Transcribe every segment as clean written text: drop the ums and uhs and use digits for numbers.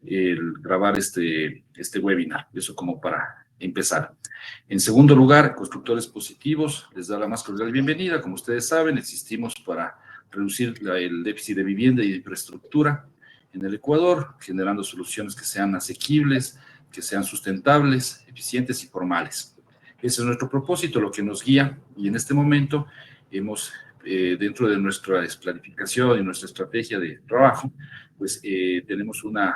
el grabar este webinar, eso como para empezar. En segundo lugar, Constructores Positivos les da la más cordial bienvenida. Como ustedes saben, existimos para reducir el déficit de vivienda y de infraestructura en el Ecuador, generando soluciones que sean asequibles, que sean sustentables, eficientes y formales. Ese es nuestro propósito, lo que nos guía, y en este momento hemos, dentro de nuestra planificación y nuestra estrategia de trabajo, pues tenemos una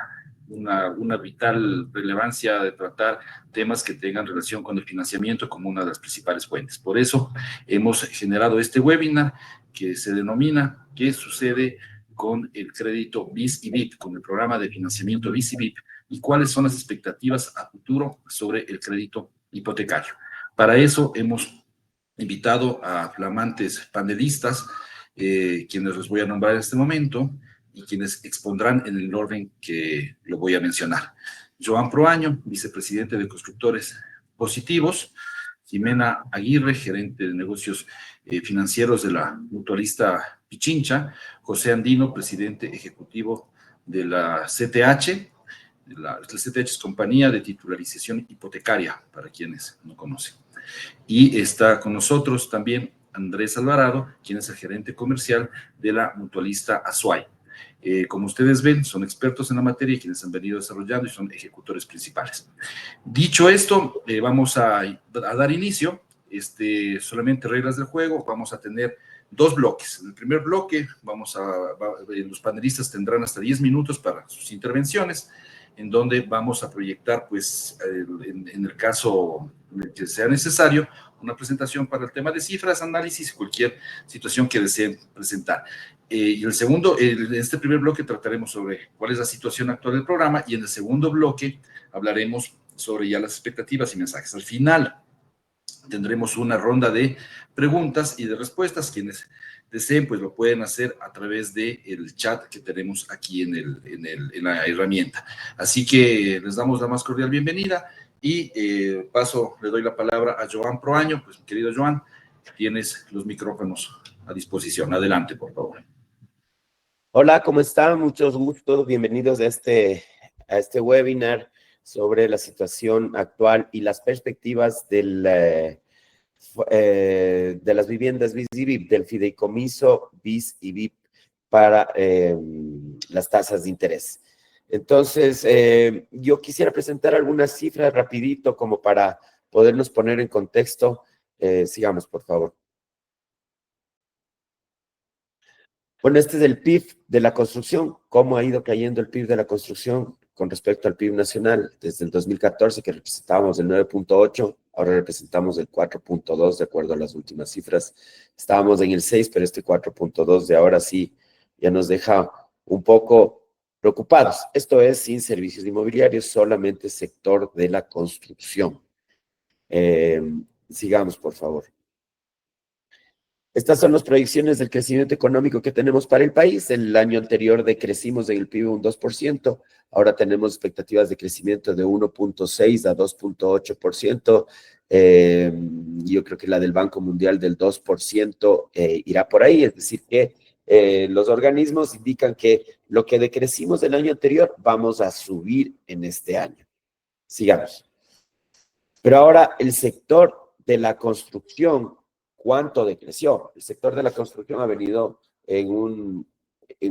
vital relevancia de tratar temas que tengan relación con el financiamiento como una de las principales fuentes. Por eso hemos generado este webinar que se denomina ¿Qué sucede con el crédito BIS y BIP, con el programa de financiamiento BIS y BIP, y cuáles son las expectativas a futuro sobre el crédito hipotecario? Para eso hemos invitado a flamantes panelistas, quienes los voy a nombrar en este momento y quienes expondrán en el orden que lo voy a mencionar. Joan Proaño, vicepresidente de Constructores Positivos; Jimena Aguirre, gerente de negocios financieros de la mutualista Pichincha; José Andino, presidente ejecutivo de la CTH. La CTH es Compañía de Titularización Hipotecaria, para quienes no conocen. Y está con nosotros también Andrés Alvarado, quien es el gerente comercial de la mutualista Azuay. Como ustedes ven, son expertos en la materia, quienes han venido desarrollando y son ejecutores principales. Dicho esto, vamos a dar inicio. Solamente reglas del juego. Vamos a tener dos bloques. En el primer bloque, los panelistas tendrán hasta 10 minutos para sus intervenciones, en donde vamos a proyectar, pues, en el caso que sea necesario, una presentación para el tema de cifras, análisis, cualquier situación que deseen presentar. Y en este primer bloque trataremos sobre cuál es la situación actual del programa, y en el segundo bloque hablaremos sobre ya las expectativas y mensajes. Al final tendremos una ronda de preguntas y de respuestas. Quienes deseen, pues lo pueden hacer a través del chat que tenemos aquí en la herramienta. Así que les damos la más cordial bienvenida y le doy la palabra a Joan Proaño. Pues, querido Joan, tienes los micrófonos a disposición. Adelante, por favor. Hola, ¿cómo están? Muchos gustos. Bienvenidos a este webinar sobre la situación actual y las perspectivas de las viviendas BIS y BIP, del fideicomiso BIS y BIP para las tasas de interés. Entonces, yo quisiera presentar algunas cifras rapidito como para podernos poner en contexto. Sigamos, por favor. Bueno, este es el PIB de la construcción, cómo ha ido cayendo el PIB de la construcción con respecto al PIB nacional. Desde el 2014, que representábamos el 9.8, ahora representamos el 4.2, de acuerdo a las últimas cifras. Estábamos en el 6, pero este 4.2 de ahora sí ya nos deja un poco preocupados. Esto es sin servicios inmobiliarios, solamente sector de la construcción. Sigamos, por favor. Estas son las proyecciones del crecimiento económico que tenemos para el país. El año anterior decrecimos en el PIB un 2%, ahora tenemos expectativas de crecimiento de 1.6 a 2.8%. Yo creo que la del Banco Mundial del 2% irá por ahí, es decir que los organismos indican que lo que decrecimos del año anterior vamos a subir en este año. Sigamos. Pero ahora el sector de la construcción, ¿cuánto decreció? El sector de la construcción ha venido en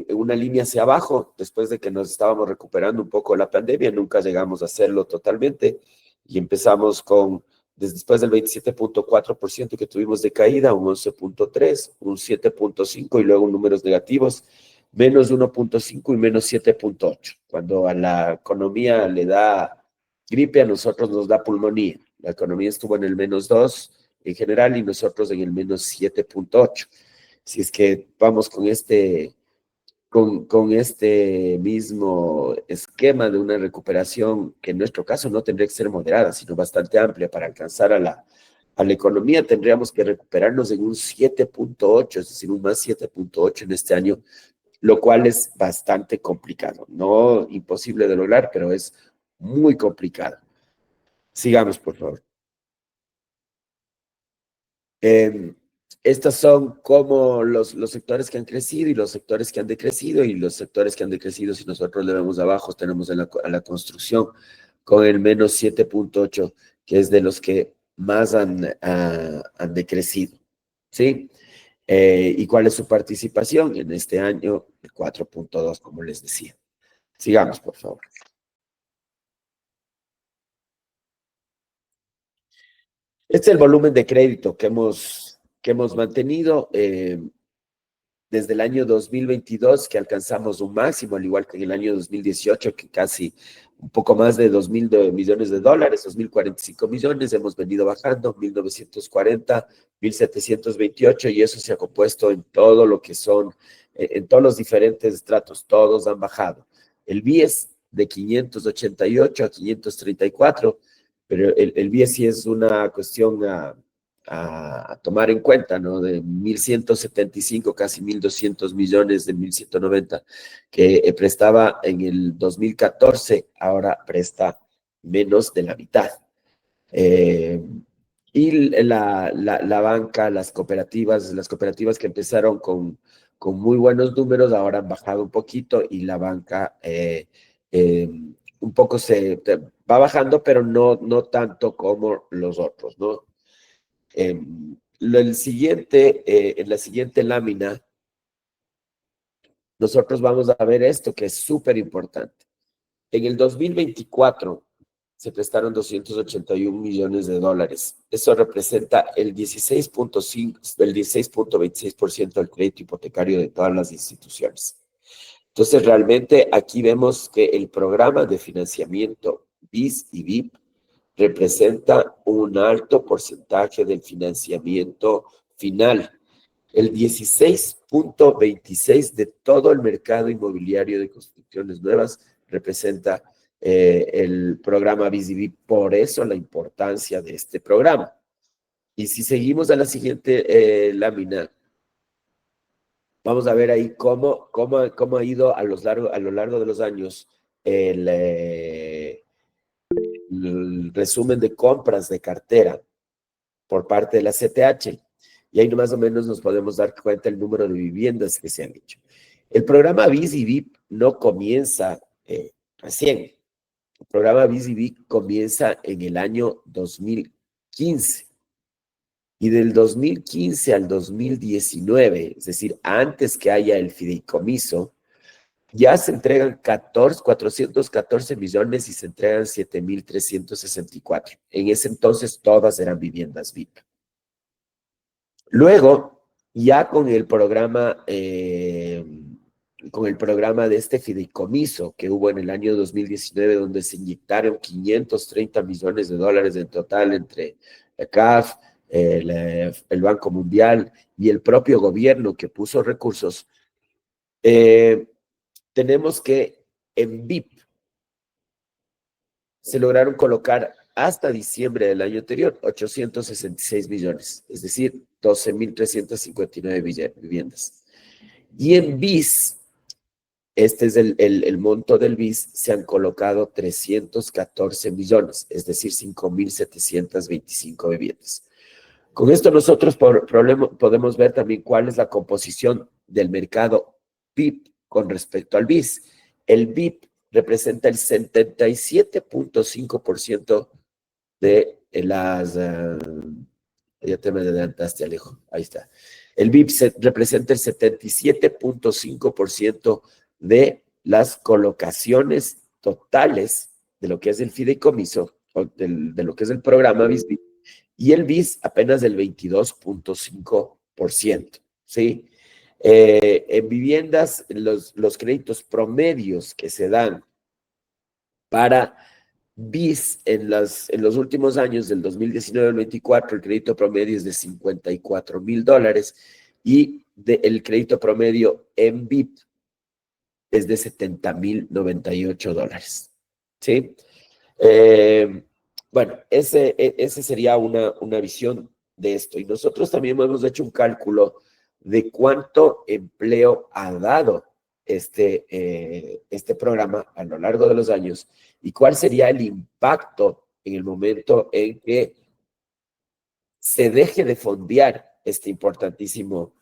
una línea hacia abajo, después de que nos estábamos recuperando un poco de la pandemia. Nunca llegamos a hacerlo totalmente, y empezamos después del 27.4% que tuvimos de caída, un 11.3, un 7.5 y luego números negativos, menos 1.5 y menos 7.8. Cuando a la economía le da gripe, a nosotros nos da pulmonía. La economía estuvo en el menos 2 en general y nosotros en el menos 7.8. Si es que vamos con este mismo esquema de una recuperación, que en nuestro caso no tendría que ser moderada, sino bastante amplia para alcanzar a la economía, tendríamos que recuperarnos en un 7.8, es decir, un más 7.8 en este año, lo cual es bastante complicado. No imposible de lograr, pero es muy complicado. Sigamos, por favor. Estas son como los sectores que han crecido y los sectores que han decrecido, y los sectores que han decrecido, si nosotros le vemos abajo, tenemos a la construcción con el menos 7.8, que es de los que más han decrecido, ¿sí? ¿Y cuál es su participación? En este año, el 4.2, como les decía. Sigamos, por favor. Este es el volumen de crédito que hemos mantenido desde el año 2022, que alcanzamos un máximo, al igual que en el año 2018, que casi un poco más de 2.000 millones de dólares, 2.045 millones, hemos venido bajando, 1.940, 1.728, y eso se ha compuesto en todo lo que son, en todos los diferentes estratos, todos han bajado. El BIES de 588 a 534, pero el BIES sí es una cuestión a tomar en cuenta, ¿no? De 1.175, casi 1.200 millones, de 1.190 que prestaba en el 2014, ahora presta menos de la mitad. Y la banca, las cooperativas que empezaron con muy buenos números, ahora han bajado un poquito, y la banca un poco va bajando, pero no tanto como los otros, ¿no? En la siguiente lámina, nosotros vamos a ver esto que es súper importante. En el 2024 se prestaron 281 millones de dólares. Eso representa el 16.26% del crédito hipotecario de todas las instituciones. Entonces, realmente aquí vemos que el programa de financiamiento BIS y BIP representa un alto porcentaje del financiamiento final. El 16.26 de todo el mercado inmobiliario de construcciones nuevas representa el programa BIS y BIP. Por eso la importancia de este programa. Y si seguimos a la siguiente lámina, vamos a ver ahí cómo ha ido a lo largo de los años el resumen de compras de cartera por parte de la CTH. Y ahí más o menos nos podemos dar cuenta el número de viviendas que se han hecho. El programa BIS y BIP no comienza recién. El programa BIS y BIP comienza en el año 2015. Y del 2015 al 2019, es decir, antes que haya el fideicomiso, ya se entregan 414 millones y se entregan 7.364. En ese entonces todas eran viviendas VIP. Luego, ya con el programa de este fideicomiso que hubo en el año 2019, donde se inyectaron 530 millones de dólares en total entre la CAF, el Banco Mundial y el propio gobierno que puso recursos, tenemos que en BIP se lograron colocar hasta diciembre del año anterior 866 millones, es decir, 12.359 viviendas. Y en BIS, este es el monto del BIS, se han colocado 314 millones, es decir, 5.725 viviendas. Con esto nosotros podemos ver también cuál es la composición del mercado BIP con respecto al BIS. El BIP representa el 77.5% de las... ya te me adelantaste, Alejo. Ahí está. El BIP representa el 77.5% de las colocaciones totales de lo que es el fideicomiso, o de lo que es el programa BIS-BIP, y el BIS apenas del 22.5%, ¿sí? En viviendas, los créditos promedios que se dan para BIS en los últimos años, del 2019 al 24, el crédito promedio es de $54,000, y el crédito promedio en BIP es de $70,098, ¿sí? Bueno, ese sería una visión de esto. Y nosotros también hemos hecho un cálculo de cuánto empleo ha dado este programa a lo largo de los años y cuál sería el impacto en el momento en que se deje de fondear este importantísimo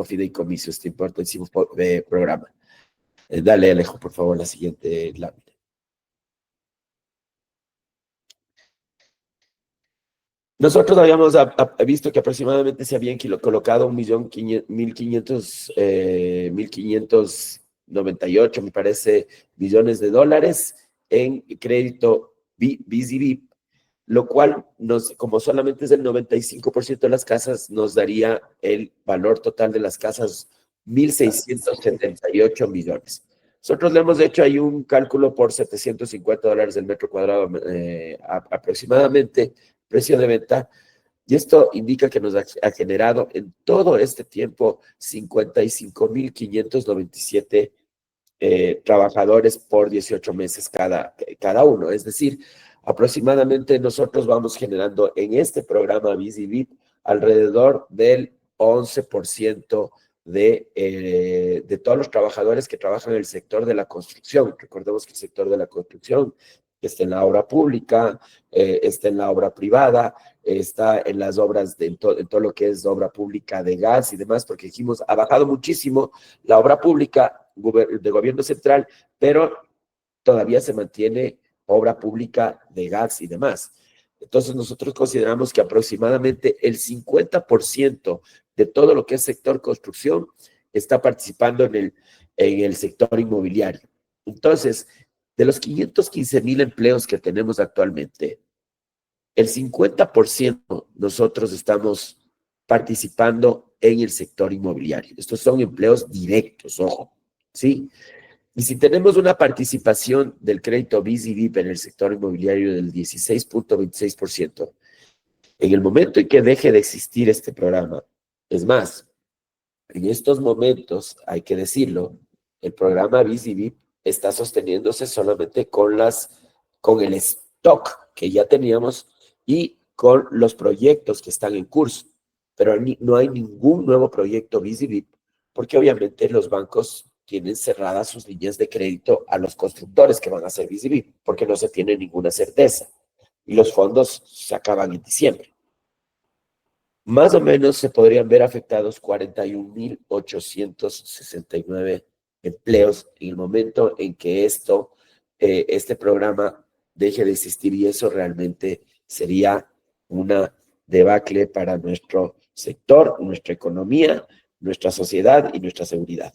fideicomiso, este importantísimo programa. Dale, Alejo, por favor, la siguiente lámina. Nosotros habíamos visto que aproximadamente se habían colocado 1.598, me parece, millones de dólares en crédito BCB, lo cual, como solamente es el 95% de las casas, nos daría el valor total de las casas 1.678 millones. Nosotros le hemos hecho ahí un cálculo por $750 el metro cuadrado aproximadamente, precio de venta, y esto indica que nos ha generado en todo este tiempo 55.597 trabajadores por 18 meses cada uno. Es decir, aproximadamente nosotros vamos generando en este programa BCB alrededor del 11% de todos los trabajadores que trabajan en el sector de la construcción. Recordemos que el sector de la construcción está en la obra pública, está en la obra privada, está en las obras, en todo lo que es obra pública de gas y demás, porque dijimos, ha bajado muchísimo la obra pública de gobierno central, pero todavía se mantiene obra pública de gas y demás. Entonces nosotros consideramos que aproximadamente el 50% de todo lo que es sector construcción está participando en el sector inmobiliario. Entonces, de los 515,000 empleos que tenemos actualmente, el 50% nosotros estamos participando en el sector inmobiliario. Estos son empleos directos, ojo, ¿sí? Y si tenemos una participación del crédito BCB en el sector inmobiliario del 16.26%, en el momento en que deje de existir este programa, es más, en estos momentos, hay que decirlo, el programa BCB está sosteniéndose solamente con el stock que ya teníamos y con los proyectos que están en curso. Pero no hay ningún nuevo proyecto BCB porque obviamente los bancos tienen cerradas sus líneas de crédito a los constructores que van a hacer BCB porque no se tiene ninguna certeza y los fondos se acaban en diciembre. Más o menos se podrían ver afectados 41,869 empleos en el momento en que este programa deje de existir, y eso realmente sería una debacle para nuestro sector, nuestra economía, nuestra sociedad y nuestra seguridad.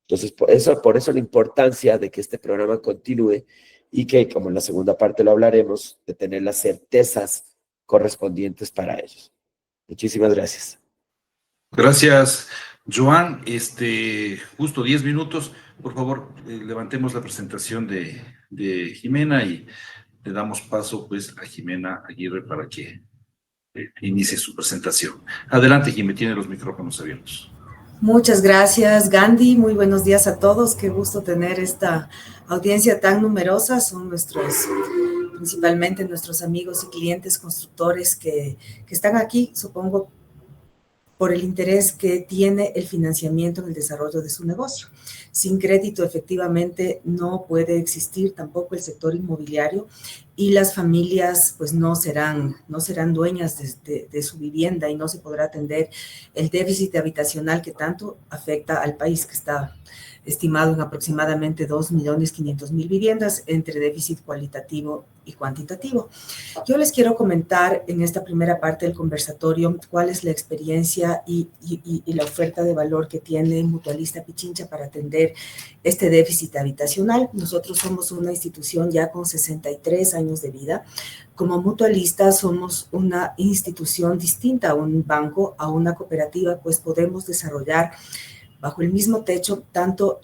Entonces, por eso la importancia de que este programa continúe y que, como en la segunda parte lo hablaremos, de tener las certezas correspondientes para ellos. Muchísimas gracias. Gracias, Joan. Justo 10 minutos. Por favor, levantemos la presentación de Jimena y le damos paso pues a Jimena Aguirre para que inicie su presentación. Adelante, Jimena, tiene los micrófonos abiertos. Muchas gracias, Gandhi. Muy buenos días a todos. Qué gusto tener esta audiencia tan numerosa. Son principalmente nuestros amigos y clientes constructores que están aquí, supongo, por el interés que tiene el financiamiento en el desarrollo de su negocio. Sin crédito, efectivamente, no puede existir tampoco el sector inmobiliario y las familias pues no serán dueñas de su vivienda y no se podrá atender el déficit habitacional que tanto afecta al país, que está estimado en aproximadamente 2.500.000 viviendas entre déficit cualitativo y cuantitativo. Yo les quiero comentar en esta primera parte del conversatorio cuál es la experiencia y la oferta de valor que tiene Mutualista Pichincha para atender este déficit habitacional. Nosotros somos una institución ya con 63 años de vida. Como mutualistas somos una institución distinta a un banco, a una cooperativa, pues podemos desarrollar bajo el mismo techo tanto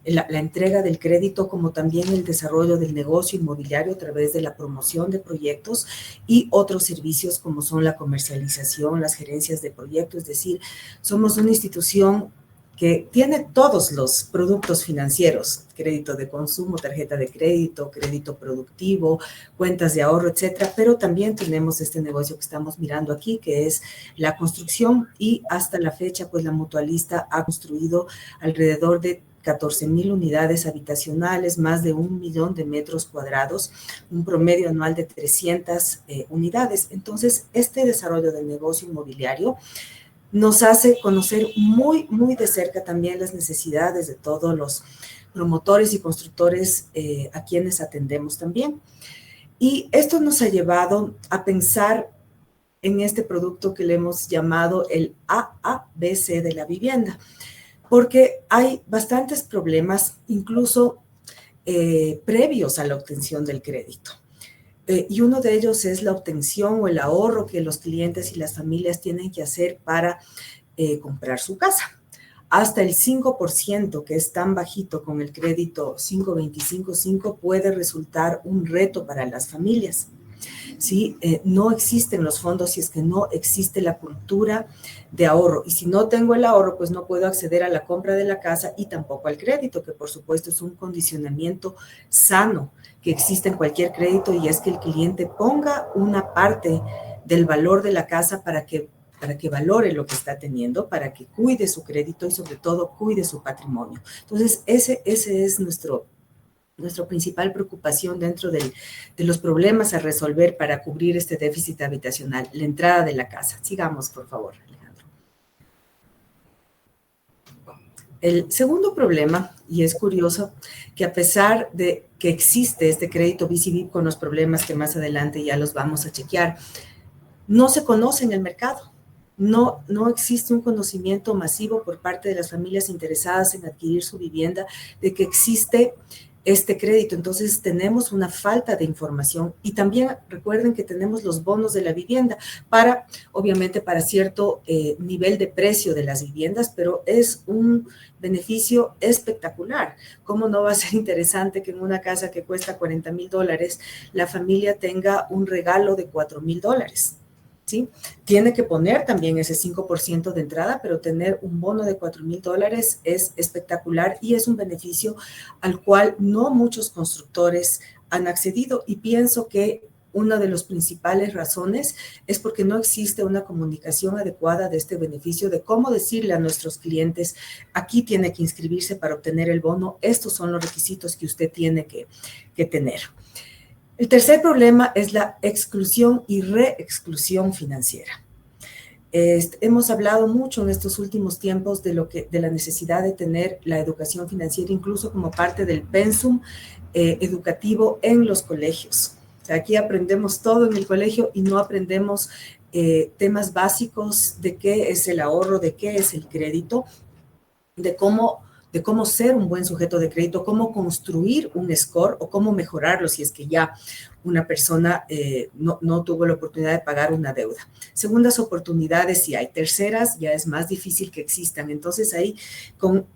la entrega del crédito como también el desarrollo del negocio inmobiliario a través de la promoción de proyectos y otros servicios como son la comercialización, las gerencias de proyectos. Es decir, somos una institución que tiene todos los productos financieros, crédito de consumo, tarjeta de crédito productivo, cuentas de ahorro, etcétera, pero también tenemos este negocio que estamos mirando aquí, que es la construcción, y hasta la fecha, pues la Mutualista ha construido alrededor de 14,000 unidades habitacionales, más de 1 millón de metros cuadrados, un promedio anual de 300 unidades. Entonces, este desarrollo del negocio inmobiliario nos hace conocer muy, muy de cerca también las necesidades de todos los promotores y constructores a quienes atendemos también. Y esto nos ha llevado a pensar en este producto que le hemos llamado el AABC de la vivienda, porque hay bastantes problemas, incluso previos a la obtención del crédito. Y uno de ellos es la obtención o el ahorro que los clientes y las familias tienen que hacer para comprar su casa. Hasta el 5%, que es tan bajito con el crédito 525.5, puede resultar un reto para las familias. ¿Sí? No existen los fondos si es que no existe la cultura de ahorro. Y si no tengo el ahorro, pues no puedo acceder a la compra de la casa y tampoco al crédito, que por supuesto es un condicionamiento sano que existe en cualquier crédito, y es que el cliente ponga una parte del valor de la casa para que valore lo que está teniendo, para que cuide su crédito y sobre todo cuide su patrimonio. Entonces, ese es nuestra principal preocupación dentro de los problemas a resolver para cubrir este déficit habitacional, la entrada de la casa. Sigamos, por favor, Alejandro. El segundo problema, y es curioso, que a pesar de que existe este crédito BCB con los problemas que más adelante ya los vamos a chequear, no se conoce en el mercado. No existe un conocimiento masivo por parte de las familias interesadas en adquirir su vivienda de que existe este crédito. Entonces tenemos una falta de información, y también recuerden que tenemos los bonos de la vivienda obviamente para cierto nivel de precio de las viviendas, pero es un beneficio espectacular. ¿Cómo no va a ser interesante que en una casa que cuesta $40,000 la familia tenga un regalo de $4,000? ¿Sí? Tiene que poner también ese 5% de entrada, pero tener un bono de $4,000 es espectacular y es un beneficio al cual no muchos constructores han accedido, y pienso que una de las principales razones es porque no existe una comunicación adecuada de este beneficio, de cómo decirle a nuestros clientes: aquí tiene que inscribirse para obtener el bono, estos son los requisitos que usted tiene que tener. El tercer problema es la exclusión y reexclusión financiera. Hemos hablado mucho en estos últimos tiempos de la necesidad de tener la educación financiera incluso como parte del pensum educativo en los colegios. O sea, aquí aprendemos todo en el colegio y no aprendemos temas básicos de qué es el ahorro, de qué es el crédito, de cómo ser un buen sujeto de crédito, cómo construir un score o cómo mejorarlo si es que ya una persona no tuvo la oportunidad de pagar una deuda. Segundas oportunidades sí hay, terceras ya es más difícil que existan. Entonces ahí con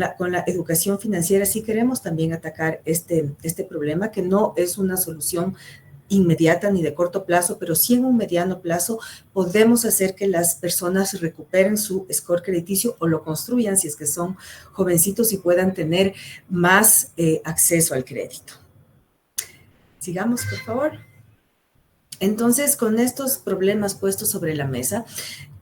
la educación financiera sí queremos también atacar este problema, que no es una solución inmediata ni de corto plazo, pero sí en un mediano plazo podemos hacer que las personas recuperen su score crediticio o lo construyan si es que son jovencitos y puedan tener más acceso al crédito. Sigamos, por favor. Entonces, con estos problemas puestos sobre la mesa,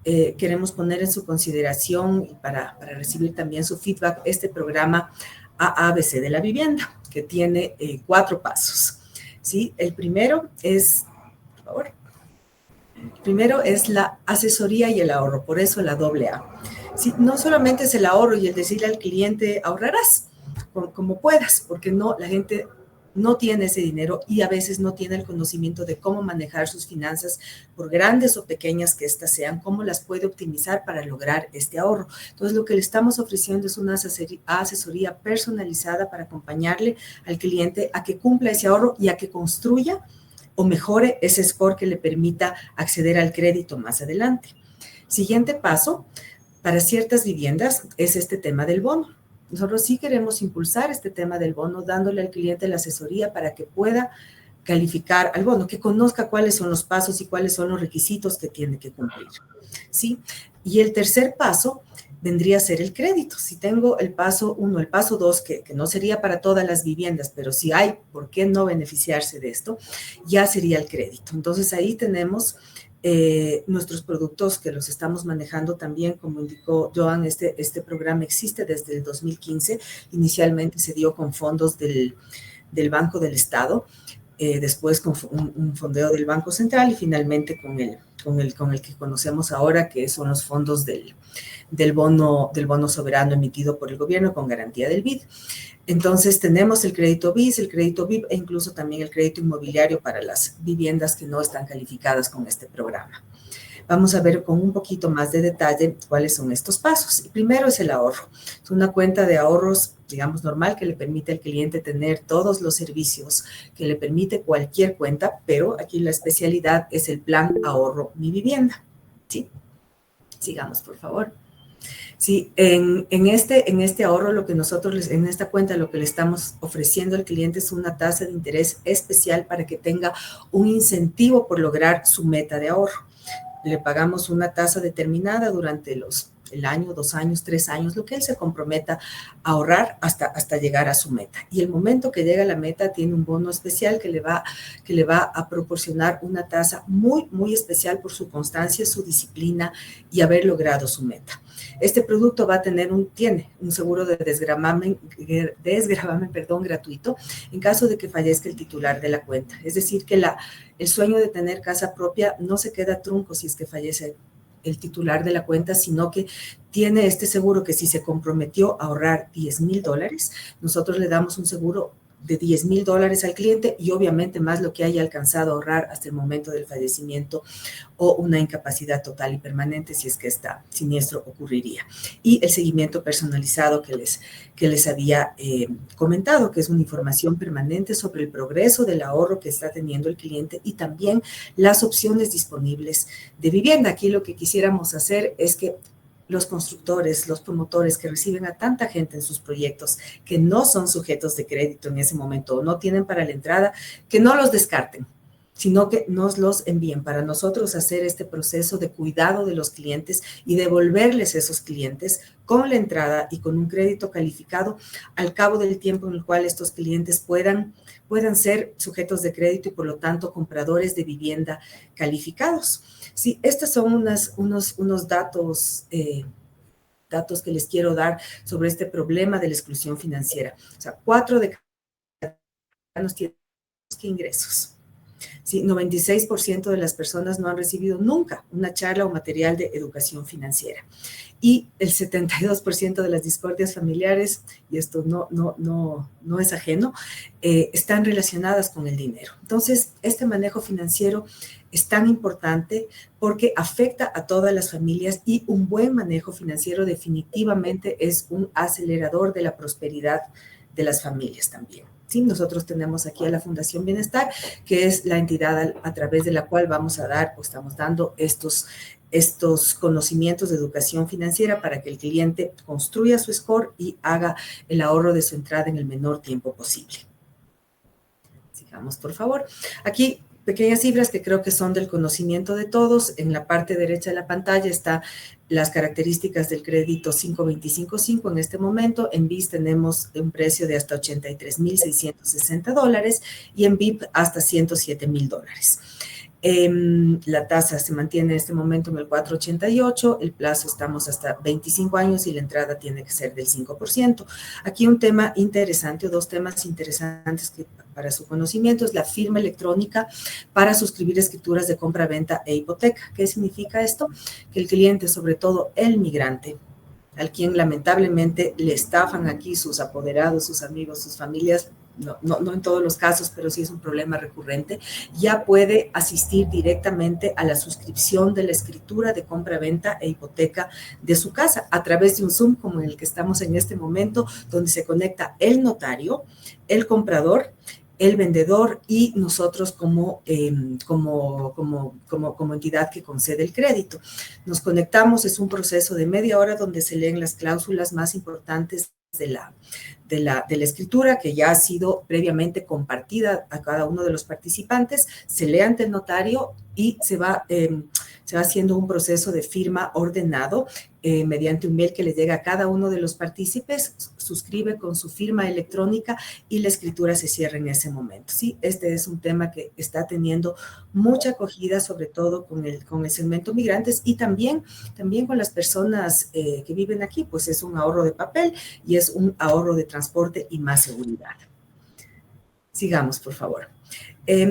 queremos poner en su consideración y para recibir también su feedback este programa AABC de la vivienda, que tiene 4 pasos. ¿Sí? El primero es, por favor, la asesoría y el ahorro, por eso la AA. ¿Sí? No solamente es el ahorro y el decirle al cliente: ahorrarás como puedas, porque la gente no tiene ese dinero y a veces no tiene el conocimiento de cómo manejar sus finanzas, por grandes o pequeñas que éstas sean, cómo las puede optimizar para lograr este ahorro. Entonces, lo que le estamos ofreciendo es una asesoría personalizada para acompañarle al cliente a que cumpla ese ahorro y a que construya o mejore ese score que le permita acceder al crédito más adelante. Siguiente paso, para ciertas viviendas, es este tema del bono. Nosotros sí queremos impulsar este tema del bono, dándole al cliente la asesoría para que pueda calificar al bono, que conozca cuáles son los pasos y cuáles son los requisitos que tiene que cumplir, ¿sí? Y el tercer paso vendría a ser el crédito. Si tengo el paso 1, el paso 2, que no sería para todas las viviendas, pero si hay, ¿por qué no beneficiarse de esto? Ya sería el crédito. Entonces, ahí tenemos nuestros productos que los estamos manejando también, como indicó Joan, este programa existe desde el 2015. Inicialmente se dio con fondos del Banco del Estado, después con un fondeo del Banco Central y finalmente con el que conocemos ahora, que son los fondos del bono soberano emitido por el gobierno con garantía del BID. Entonces tenemos el crédito BIS, el crédito BIP e incluso también el crédito inmobiliario para las viviendas que no están calificadas con este programa. Vamos a ver con un poquito más de detalle cuáles son estos pasos. El primero es el ahorro. Es una cuenta de ahorros, digamos, normal, que le permite al cliente tener todos los servicios que le permite cualquier cuenta, pero aquí la especialidad es el plan ahorro Mi Vivienda. ¿Sí? Sigamos, por favor. Sí, en este ahorro, lo que nosotros, en esta cuenta, lo que le estamos ofreciendo al cliente es una tasa de interés especial para que tenga un incentivo por lograr su meta de ahorro. Le pagamos una tasa determinada durante el año, 2 años, 3 años, lo que él se comprometa a ahorrar hasta llegar a su meta. Y el momento que llega a la meta tiene un bono especial que le va a proporcionar una tasa muy, muy especial por su constancia, su disciplina y haber logrado su meta. Este producto tiene un seguro de desgravamen gratuito en caso de que fallezca el titular de la cuenta. Es decir, que el sueño de tener casa propia no se queda trunco si es que fallece el titular de la cuenta, sino que tiene este seguro que si se comprometió a ahorrar $10,000, nosotros le damos un seguro de $10,000 al cliente y obviamente más lo que haya alcanzado a ahorrar hasta el momento del fallecimiento o una incapacidad total y permanente si es que este siniestro ocurriría. Y el seguimiento personalizado que les había comentado, que es una información permanente sobre el progreso del ahorro que está teniendo el cliente y también las opciones disponibles de vivienda. Aquí lo que quisiéramos hacer es que los constructores, los promotores que reciben a tanta gente en sus proyectos que no son sujetos de crédito en ese momento o no tienen para la entrada, que no los descarten, sino que nos los envíen para nosotros hacer este proceso de cuidado de los clientes y devolverles esos clientes con la entrada y con un crédito calificado al cabo del tiempo en el cual estos clientes puedan ser sujetos de crédito y por lo tanto compradores de vivienda calificados. Sí, estos son unos datos que les quiero dar sobre este problema de la exclusión financiera. O sea, 4 de cada ciudadanos tienen ingresos. Sí, 96% de las personas no han recibido nunca una charla o material de educación financiera. Y el 72% de las discordias familiares, y esto no es ajeno, están relacionadas con el dinero. Entonces, este manejo financiero es tan importante porque afecta a todas las familias y un buen manejo financiero definitivamente es un acelerador de la prosperidad de las familias también. Sí, nosotros tenemos aquí a la Fundación Bienestar, que es la entidad a través de la cual vamos a dar o estamos dando estos conocimientos de educación financiera para que el cliente construya su score y haga el ahorro de su entrada en el menor tiempo posible. Sigamos, por favor. Aquí pequeñas cifras que creo que son del conocimiento de todos. En la parte derecha de la pantalla están las características del crédito 525.5 en este momento. En BIS tenemos un precio de hasta $83,660 y en BIP hasta $107,000. La tasa se mantiene en este momento en el 4.88, el plazo estamos hasta 25 años y la entrada tiene que ser del 5%. Aquí un tema interesante o 2 temas interesantes que para su conocimiento es la firma electrónica para suscribir escrituras de compra-venta e hipoteca. ¿Qué significa esto? Que el cliente, sobre todo el migrante, al quien lamentablemente le estafan aquí sus apoderados, sus amigos, sus familias, no en todos los casos, pero sí es un problema recurrente, ya puede asistir directamente a la suscripción de la escritura de compra-venta e hipoteca de su casa a través de un Zoom como en el que estamos en este momento, donde se conecta el notario, el comprador, el vendedor y nosotros como entidad que concede el crédito. Nos conectamos, es un proceso de media hora donde se leen las cláusulas más importantes de la escritura que ya ha sido previamente compartida a cada uno de los participantes, se lee ante el notario y se va haciendo un proceso de firma ordenado mediante un mail que le llega a cada uno de los partícipes, suscribe con su firma electrónica y la escritura se cierra en ese momento. Sí, este es un tema que está teniendo mucha acogida, sobre todo con el segmento migrantes y también con las personas que viven aquí, pues es un ahorro de papel y es un ahorro de transporte y más seguridad. Sigamos, por favor.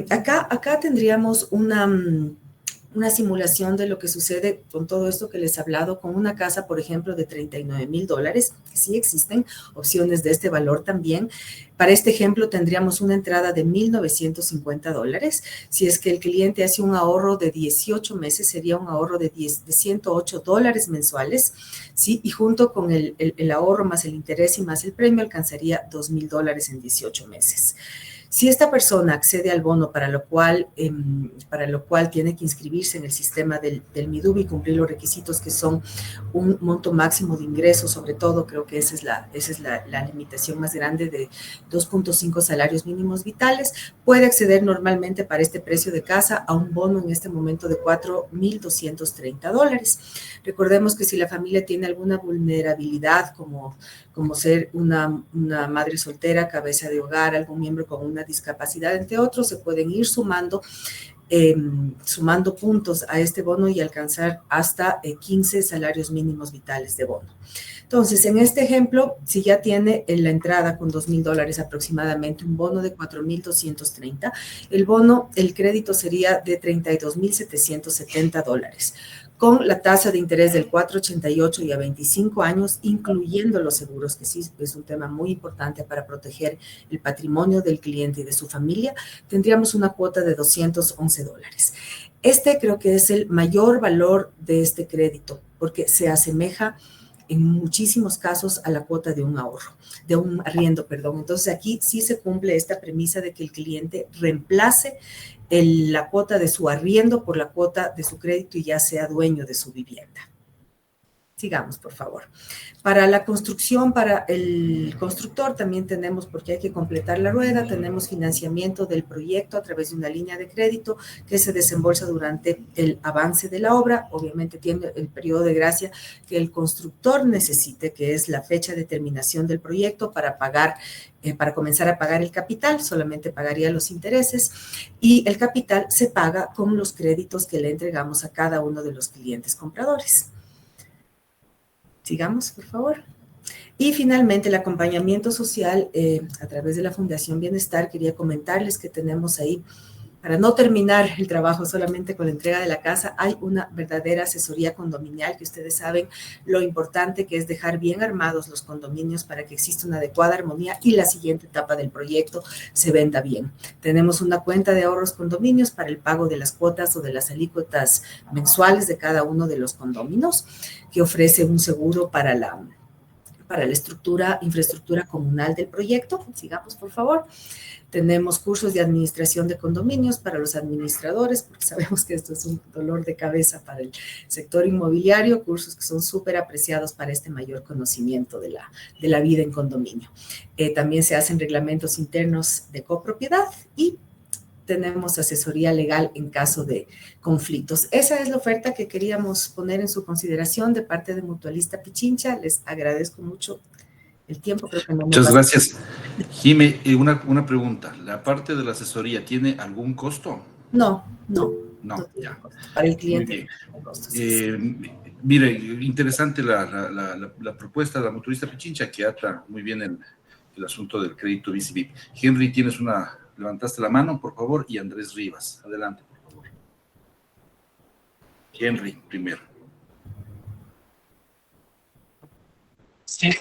Acá tendríamos una simulación de lo que sucede con todo esto que les he hablado, con una casa, por ejemplo, de $39,000, que sí existen opciones de este valor también. Para este ejemplo tendríamos una entrada de $1,950. Si es que el cliente hace un ahorro de 18 meses, sería un ahorro de $108 mensuales, ¿sí? Y junto con el ahorro más el interés y más el premio, alcanzaría $2,000 en 18 meses. Si esta persona accede al bono para lo cual tiene que inscribirse en el sistema del MIDUB y cumplir los requisitos que son un monto máximo de ingresos, sobre todo creo que esa es la limitación más grande de 2.5 salarios mínimos vitales, puede acceder normalmente para este precio de casa a un bono en este momento de $4,230. Recordemos que si la familia tiene alguna vulnerabilidad como ser una madre soltera, cabeza de hogar, algún miembro con una discapacidad, entre otros, se pueden ir sumando puntos a este bono y alcanzar hasta 15 salarios mínimos vitales de bono. Entonces, en este ejemplo, si ya tiene en la entrada con $2,000 aproximadamente, un bono de $4,230, el crédito sería de $32,770. Con la tasa de interés del 4,88 y a 25 años, incluyendo los seguros, que sí es un tema muy importante para proteger el patrimonio del cliente y de su familia, tendríamos una cuota de $211. Este creo que es el mayor valor de este crédito, porque se asemeja en muchísimos casos a la cuota de un arriendo. Entonces aquí sí se cumple esta premisa de que el cliente reemplace la cuota de su arriendo por la cuota de su crédito y ya sea dueño de su vivienda. Sigamos, por favor. Para la construcción, para el constructor también tenemos, porque hay que completar la rueda, tenemos financiamiento del proyecto a través de una línea de crédito que se desembolsa durante el avance de la obra. Obviamente tiene el periodo de gracia que el constructor necesite, que es la fecha de terminación del proyecto para comenzar a pagar el capital, solamente pagaría los intereses y el capital se paga con los créditos que le entregamos a cada uno de los clientes compradores. Sigamos, por favor. Y finalmente, el acompañamiento social a través de la Fundación Bienestar. Quería comentarles que tenemos ahí, para no terminar el trabajo solamente con la entrega de la casa, hay una verdadera asesoría condominial, que ustedes saben lo importante que es dejar bien armados los condominios para que exista una adecuada armonía y la siguiente etapa del proyecto se venda bien. Tenemos una cuenta de ahorros condominios para el pago de las cuotas o de las alícuotas mensuales de cada uno de los condominios, que ofrece un seguro para la infraestructura comunal del proyecto. Sigamos, por favor. Tenemos cursos de administración de condominios para los administradores, porque sabemos que esto es un dolor de cabeza para el sector inmobiliario, cursos que son súper apreciados para este mayor conocimiento de la vida en condominio. También se hacen reglamentos internos de copropiedad y tenemos asesoría legal en caso de conflictos. Esa es la oferta que queríamos poner en su consideración de parte de Mutualista Pichincha. Les agradezco mucho el tiempo. Creo que no. Muchas gracias. Jime, una pregunta. ¿La parte de la asesoría tiene algún costo? No, ya. Para el cliente. Mire, interesante la propuesta de la Mutualista Pichincha, que ata muy bien el asunto del crédito BCB. Henry, levantaste la mano, por favor, y Andrés Rivas. Adelante, por favor. Henry, primero. Sí,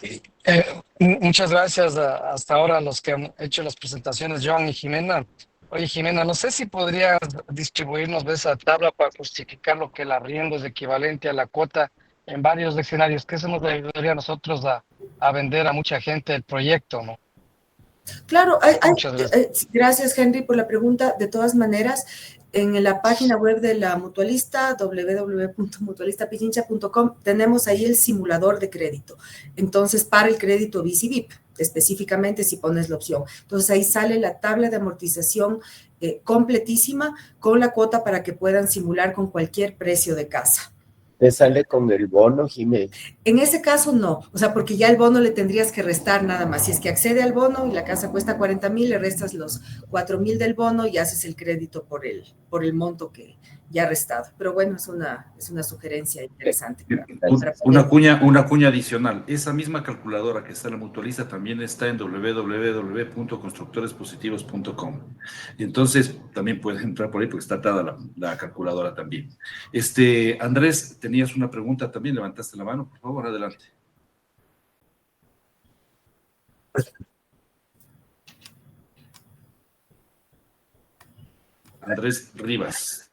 muchas gracias hasta ahora a los que han hecho las presentaciones, Joan y Jimena. Oye, Jimena, no sé si podrías distribuirnos de esa tabla para justificar lo que el arriendo es equivalente a la cuota en varios escenarios, que eso nos ayudaría a nosotros a vender a mucha gente el proyecto, ¿no? Claro, gracias, Henry, por la pregunta. De todas maneras, en la página web de la Mutualista, www.mutualistapichincha.com, tenemos ahí el simulador de crédito. Entonces, para el crédito BCBIP, específicamente si pones la opción. Entonces, ahí sale la tabla de amortización completísima con la cuota para que puedan simular con cualquier precio de casa. ¿Te sale con el bono, Jimé? En ese caso no, o sea, porque ya el bono le tendrías que restar nada más. Si es que accede al bono y la casa cuesta 40,000, le restas los 4,000 del bono y haces el crédito por el monto que ya ha restado. Pero bueno, es una sugerencia interesante. Una cuña adicional. Esa misma calculadora que está en la Mutualiza también está en www.constructorespositivos.com. Entonces, también puedes entrar por ahí porque está atada la calculadora también. Andrés, tenías una pregunta también, levantaste la mano, por favor, adelante. Andrés Rivas.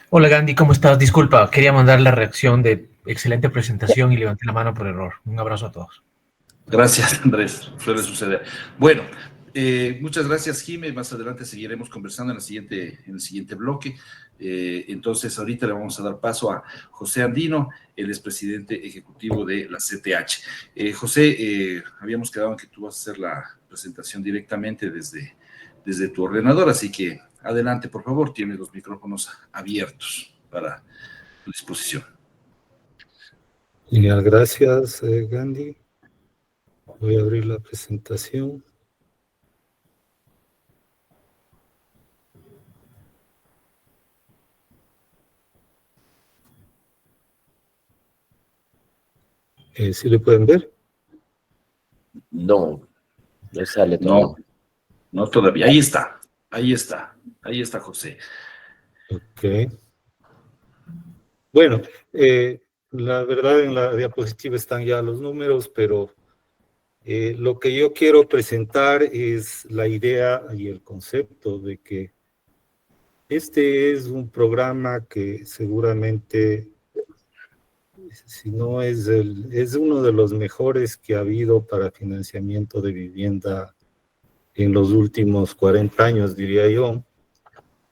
Hola Gandhi, ¿cómo estás? Disculpa, quería mandar la reacción de excelente presentación y levanté la mano por error. Un abrazo a todos. Gracias, Andrés. Suele suceder. Bueno, muchas gracias, Jimé. Más adelante seguiremos conversando en el siguiente bloque. Entonces, ahorita le vamos a dar paso a José Andino, él es presidente ejecutivo de la CTH. José, habíamos quedado en que tú vas a hacer la presentación directamente desde tu ordenador, así que adelante, por favor, tienes los micrófonos abiertos para tu disposición. Genial, gracias, Gandhi. Voy a abrir la presentación. ¿Sí le pueden ver? No sale todo. No todavía. Ahí está, José. Ok. Bueno, la verdad en la diapositiva están ya los números, pero lo que yo quiero presentar es la idea y el concepto de que este es un programa que seguramente, si no es uno de los mejores que ha habido para financiamiento de vivienda en los últimos 40 años, diría yo,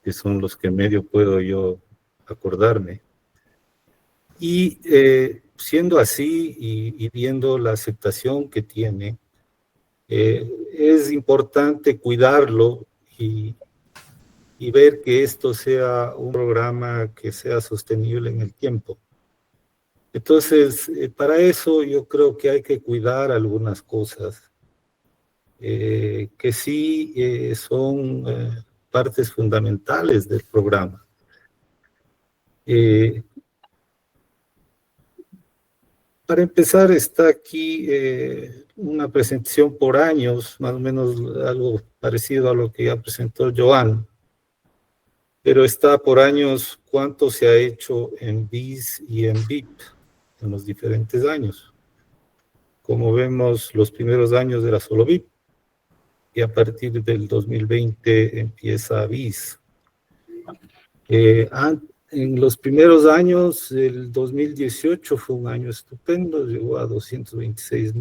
que son los que medio puedo yo acordarme. Y siendo así y viendo la aceptación que tiene, es importante cuidarlo y ver que esto sea un programa que sea sostenible en el tiempo. Entonces, para eso yo creo que hay que cuidar algunas cosas que sí son partes fundamentales del programa. Para empezar, está aquí una presentación por años, más o menos algo parecido a lo que ya presentó Joan, pero está por años cuánto se ha hecho en BIS y en BIP en los diferentes años. Como vemos, los primeros años era solo BIP, y a partir del 2020 empieza BIS. En los primeros años, el 2018 fue un año estupendo, llegó a 226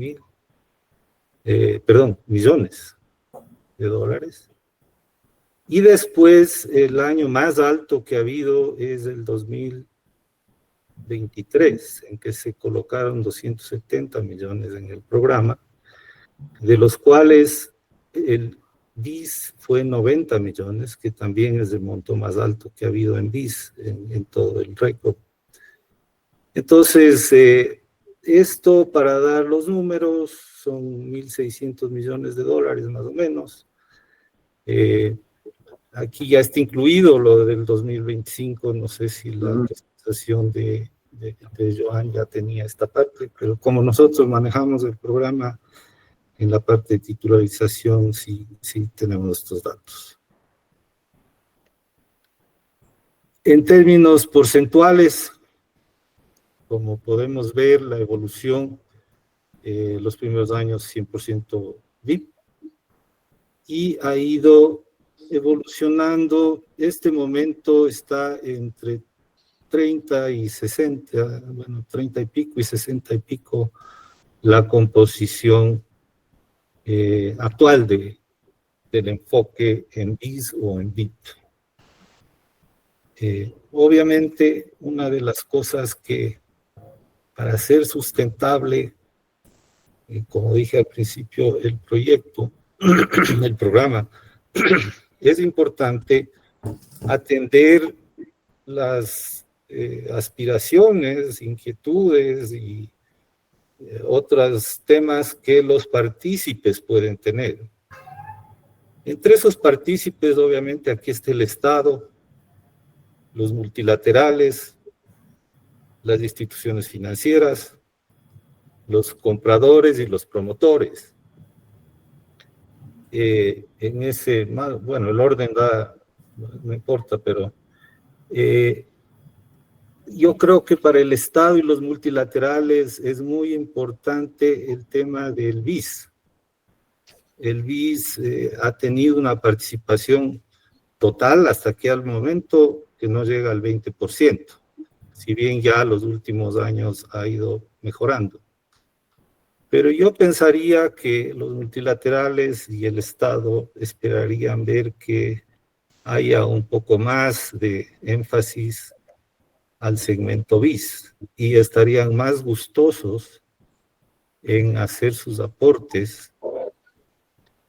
millones de dólares. Y después, el año más alto que ha habido es el 2023, en que se colocaron 270 millones en el programa, de los cuales el BIS fue 90 millones, que también es el monto más alto que ha habido en BIS, en todo el récord. Entonces, esto para dar los números son 1.600 millones de dólares más o menos. Aquí ya está incluido lo del 2025, no sé si la presentación de Joan ya tenía esta parte, pero como nosotros manejamos el programa en la parte de titularización, sí tenemos estos datos. En términos porcentuales, como podemos ver, la evolución, los primeros años 100% VIP, y ha ido evolucionando. Este momento está entre 30 y 60, bueno, 30 y pico y 60 y pico la composición actual del enfoque en BIS o en BIP. Obviamente, una de las cosas que para ser sustentable, como dije al principio, el proyecto, el programa, es importante atender las aspiraciones, inquietudes y otros temas que los partícipes pueden tener. Entre esos partícipes, obviamente, aquí está el Estado, los multilaterales, las instituciones financieras, los compradores y los promotores. En ese, bueno, el orden no importa, pero yo creo que para el Estado y los multilaterales es muy importante el tema del BIS. El BIS ha tenido una participación total hasta aquí al momento que no llega al 20%, si bien ya los últimos años ha ido mejorando. Pero yo pensaría que los multilaterales y el Estado esperarían ver que haya un poco más de énfasis al segmento BIS y estarían más gustosos en hacer sus aportes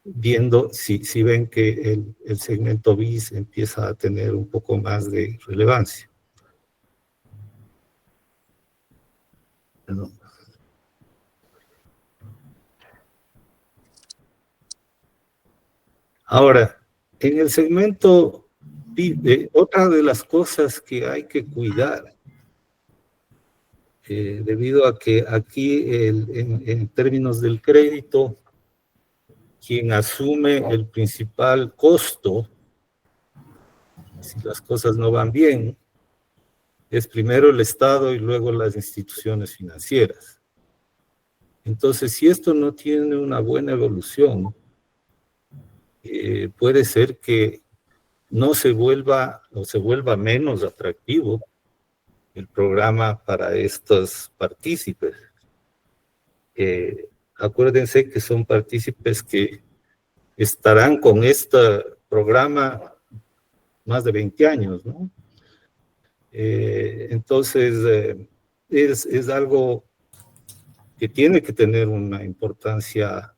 viendo si ven que el segmento BIS empieza a tener un poco más de relevancia. Perdón. Ahora, en el segmento BIS, otra de las cosas que hay que cuidar, debido a que aquí en términos del crédito, quien asume el principal costo, si las cosas no van bien, es primero el Estado y luego las instituciones financieras. Entonces, si esto no tiene una buena evolución, puede ser que no se vuelva o se vuelva menos atractivo el programa para estos partícipes. Acuérdense que son partícipes que estarán con este programa más de 20 años, ¿no? Entonces, es algo que tiene que tener una importancia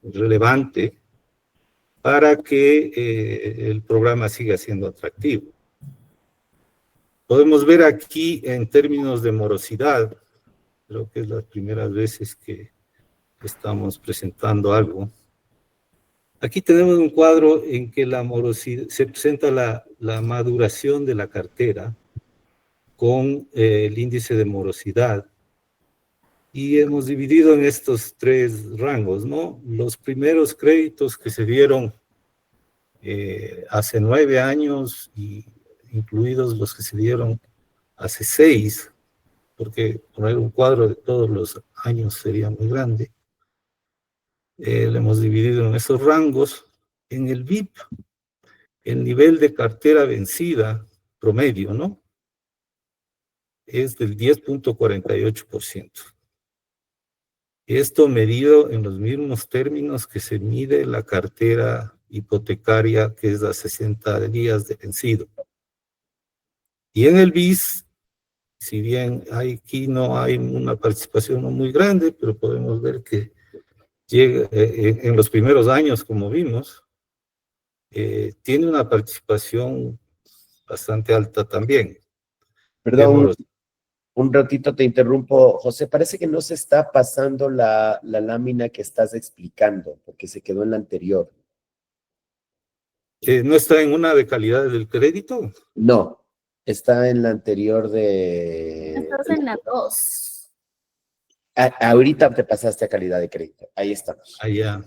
relevante para que el programa siga siendo atractivo. Podemos ver aquí en términos de morosidad, creo que es las primeras veces que estamos presentando algo. Aquí tenemos un cuadro en que la morosidad, se presenta la maduración de la cartera con el índice de morosidad. Y hemos dividido en estos tres rangos, ¿no? Los primeros créditos que se dieron hace 9 años, y incluidos los que se dieron hace 6, porque poner un cuadro de todos los años sería muy grande. Lo hemos dividido en esos rangos. En el BIP, el nivel de cartera vencida promedio, ¿no? Es del 10.48%. Esto medido en los mismos términos que se mide la cartera hipotecaria, que es a 60 días de vencido. Y en el BIS, si bien aquí no hay una participación no muy grande, pero podemos ver que llega, en los primeros años, como vimos, tiene una participación bastante alta también. Perdón, un ratito te interrumpo, José. Parece que no se está pasando la lámina que estás explicando, porque se quedó en la anterior. ¿No está en una de calidad del crédito? No, está en la anterior de... Estás en la 2. Ahorita te pasaste a calidad de crédito. Ahí estamos. Allá.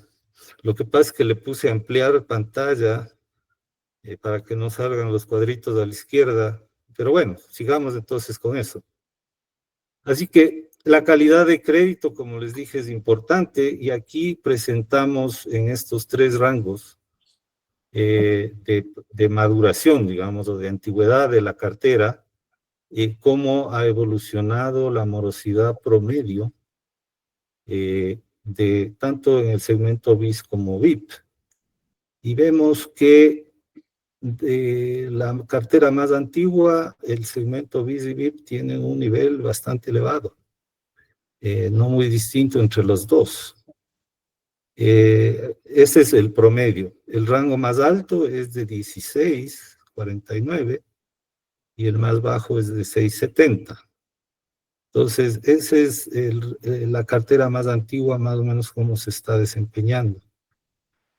Lo que pasa es que le puse ampliar pantalla para que no salgan los cuadritos a la izquierda. Pero bueno, sigamos entonces con eso. Así que la calidad de crédito, como les dije, es importante, y aquí presentamos en estos tres rangos de maduración, digamos, o de antigüedad de la cartera, cómo ha evolucionado la morosidad promedio de tanto en el segmento BIS como BIP. Y vemos que de la cartera más antigua, el segmento BIS y BIP tienen un nivel bastante elevado, no muy distinto entre los dos. Ese es el promedio. El rango más alto es de 16,49 y el más bajo es de 6,70. Entonces, esa es la cartera más antigua, más o menos cómo se está desempeñando.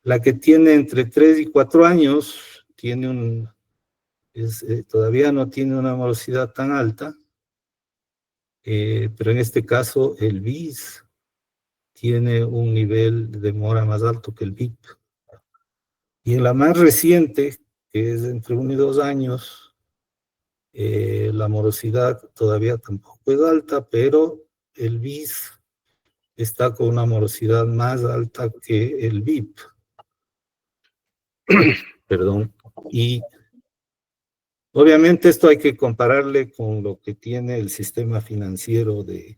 La que tiene entre 3 y 4 años tiene todavía no tiene una morosidad tan alta, pero en este caso el BIS tiene un nivel de mora más alto que el BIP. Y en la más reciente, que es entre 1 y 2 años, la morosidad todavía tampoco es alta, pero el BIS está con una morosidad más alta que el BIP. Perdón. Y obviamente esto hay que compararle con lo que tiene el sistema financiero de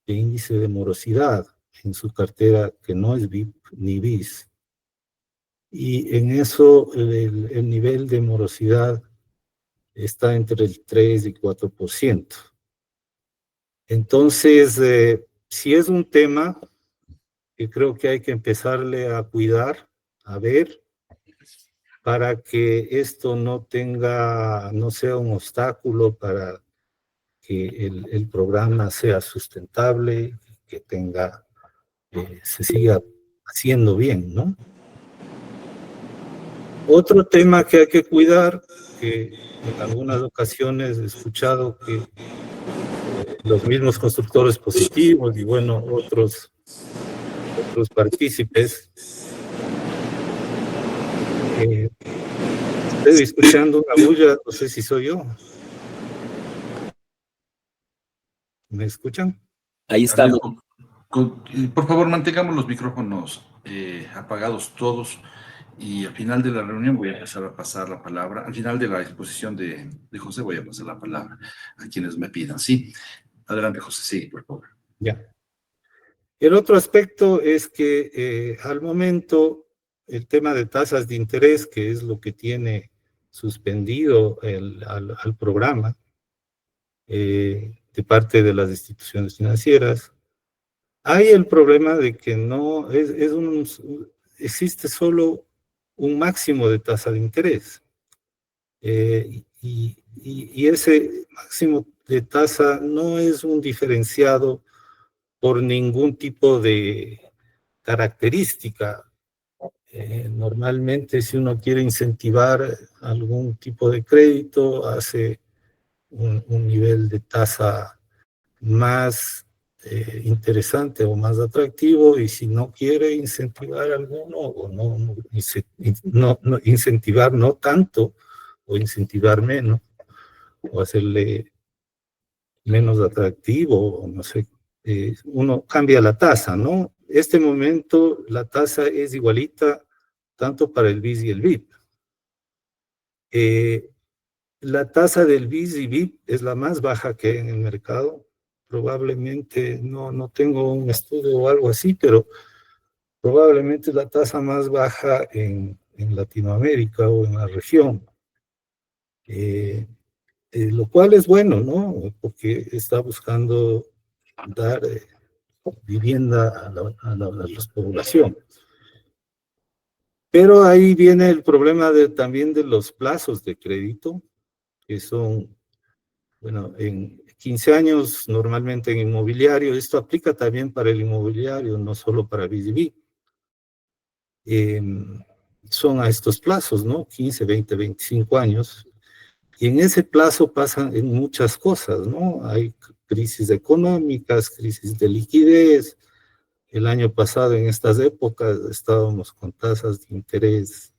índice de morosidad en su cartera, que no es BIP ni BIS. Y en eso el nivel de morosidad está entre el 3 y 4%. Entonces, si es un tema que creo que hay que empezarle a cuidar, a ver, para que esto no sea un obstáculo para que el programa sea sustentable, que se siga haciendo bien, ¿no? Otro tema que hay que cuidar, que en algunas ocasiones he escuchado que los mismos constructores positivos y bueno, otros partícipes, estoy escuchando una bulla, no sé si soy yo. ¿Me escuchan? Ahí estamos. Por favor, mantengamos los micrófonos apagados todos y al final de la reunión voy a empezar a pasar la palabra. Al final de la exposición de José voy a pasar la palabra a quienes me pidan. Sí, adelante José, sí, por favor. Ya. El otro aspecto es que al momento el tema de tasas de interés, que es lo que tiene suspendido al programa de parte de las instituciones financieras, hay el problema de que no existe solo un máximo de tasa de interés. Y ese máximo de tasa no es un diferenciado por ningún tipo de característica. Normalmente, si uno quiere incentivar algún tipo de crédito, hace un nivel de tasa más interesante o más atractivo, y si no quiere incentivar alguno, o no incentivar no tanto, o incentivar menos, o hacerle menos atractivo, o no sé, uno cambia la tasa, ¿no? Este momento la tasa es igualita tanto para el BIS y el BIP. La tasa del BIS y BIP es la más baja que hay en el mercado. Probablemente, no tengo un estudio o algo así, pero probablemente es la tasa más baja en Latinoamérica o en la región. Lo cual es bueno, ¿no? Porque está buscando dar vivienda a la población. Pero ahí viene el problema también de los plazos de crédito, que son, bueno, en 15 años normalmente en inmobiliario. Esto aplica también para el inmobiliario, no solo para BIS. Son a estos plazos, ¿no? 15, 20, 25 años. Y en ese plazo pasan muchas cosas, ¿no? Hay crisis económicas, crisis de liquidez. El año pasado, en estas épocas, estábamos con tasas de interés,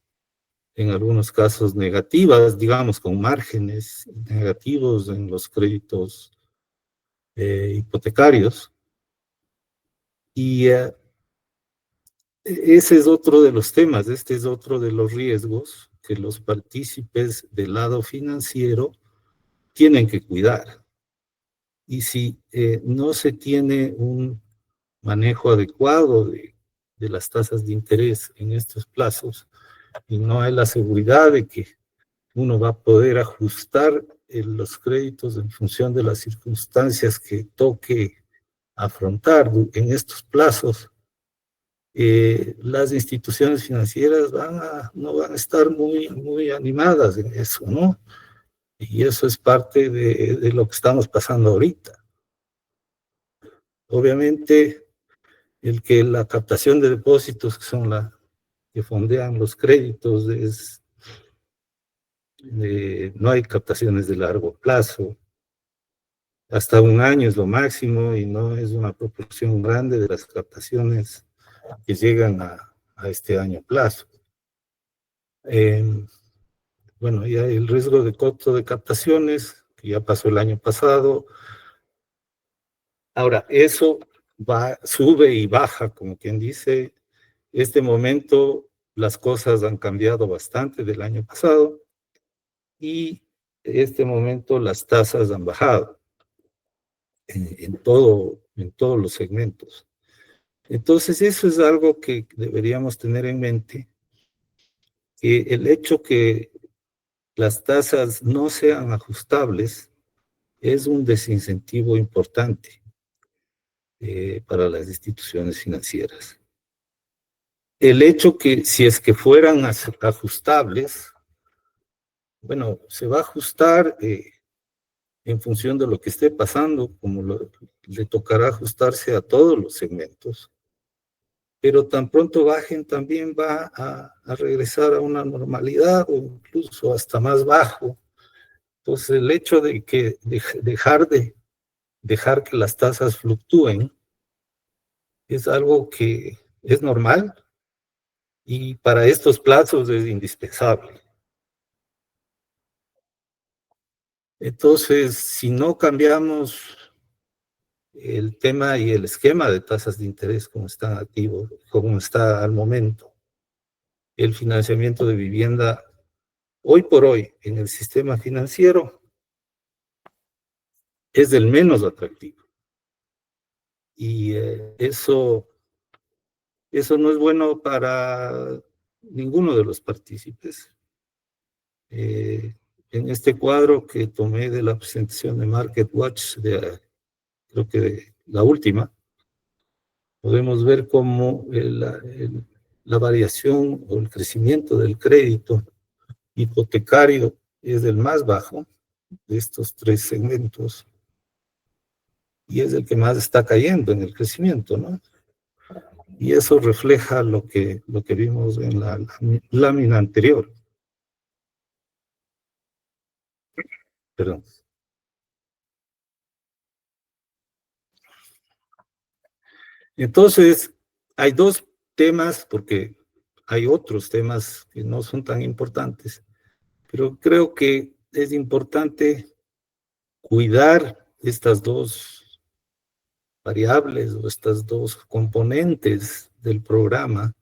en algunos casos negativas, digamos, con márgenes negativos en los créditos hipotecarios. Y ese es otro de los temas, este es otro de los riesgos que los partícipes del lado financiero tienen que cuidar. Y si no se tiene un manejo adecuado de las tasas de interés en estos plazos, y no hay la seguridad de que uno va a poder ajustar los créditos en función de las circunstancias que toque afrontar en estos plazos, las instituciones financieras no van a estar muy animadas en eso, ¿no? Y eso es parte de lo que estamos pasando ahorita. Obviamente, el que la captación de depósitos, que son que fondean los créditos, no hay captaciones de largo plazo. Hasta un año es lo máximo y no es una proporción grande de las captaciones que llegan a este año plazo. Bueno, ya el riesgo de costo de captaciones, que ya pasó el año pasado. Ahora, eso sube y baja, como quien dice. Este momento las cosas han cambiado bastante del año pasado y este momento las tasas han bajado en todos los segmentos. Entonces, eso es algo que deberíamos tener en mente, que el hecho que las tasas no sean ajustables es un desincentivo importante para las instituciones financieras. El hecho que si es que fueran ajustables, bueno, se va a ajustar en función de lo que esté pasando, como le tocará ajustarse a todos los segmentos, pero tan pronto bajen también va a regresar a una normalidad o incluso hasta más bajo. Entonces el hecho de que dejar que las tasas fluctúen es algo que es normal y para estos plazos es indispensable. Entonces, si no cambiamos el tema y el esquema de tasas de interés como están activos, como está al momento, el financiamiento de vivienda hoy por hoy en el sistema financiero es del menos atractivo. Y eso no es bueno para ninguno de los partícipes. En este cuadro que tomé de la presentación de Market Watch, creo que la última, podemos ver cómo la variación o el crecimiento del crédito hipotecario es el más bajo de estos tres segmentos y es el que más está cayendo en el crecimiento, ¿no? Y eso refleja lo que vimos en la lámina anterior. Perdón. Entonces, hay dos temas, porque hay otros temas que no son tan importantes, pero creo que es importante cuidar estas dos variables o estas dos componentes del programa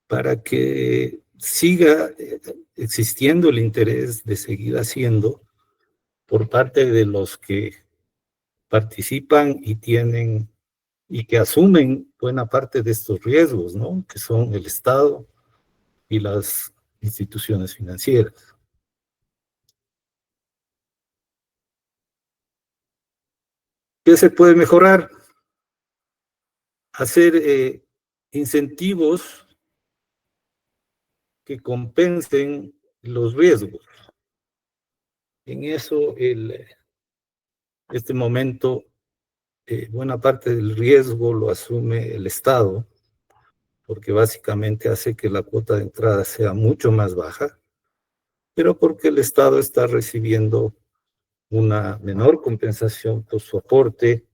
para que siga existiendo el interés de seguir haciendo por parte de los que participan y que asumen buena parte de estos riesgos, ¿no? Que son el Estado y las instituciones financieras. ¿Qué se puede mejorar? Hacer incentivos que compensen los riesgos. En eso, este momento, buena parte del riesgo lo asume el Estado, porque básicamente hace que la cuota de entrada sea mucho más baja, pero porque el Estado está recibiendo una menor compensación por su aporte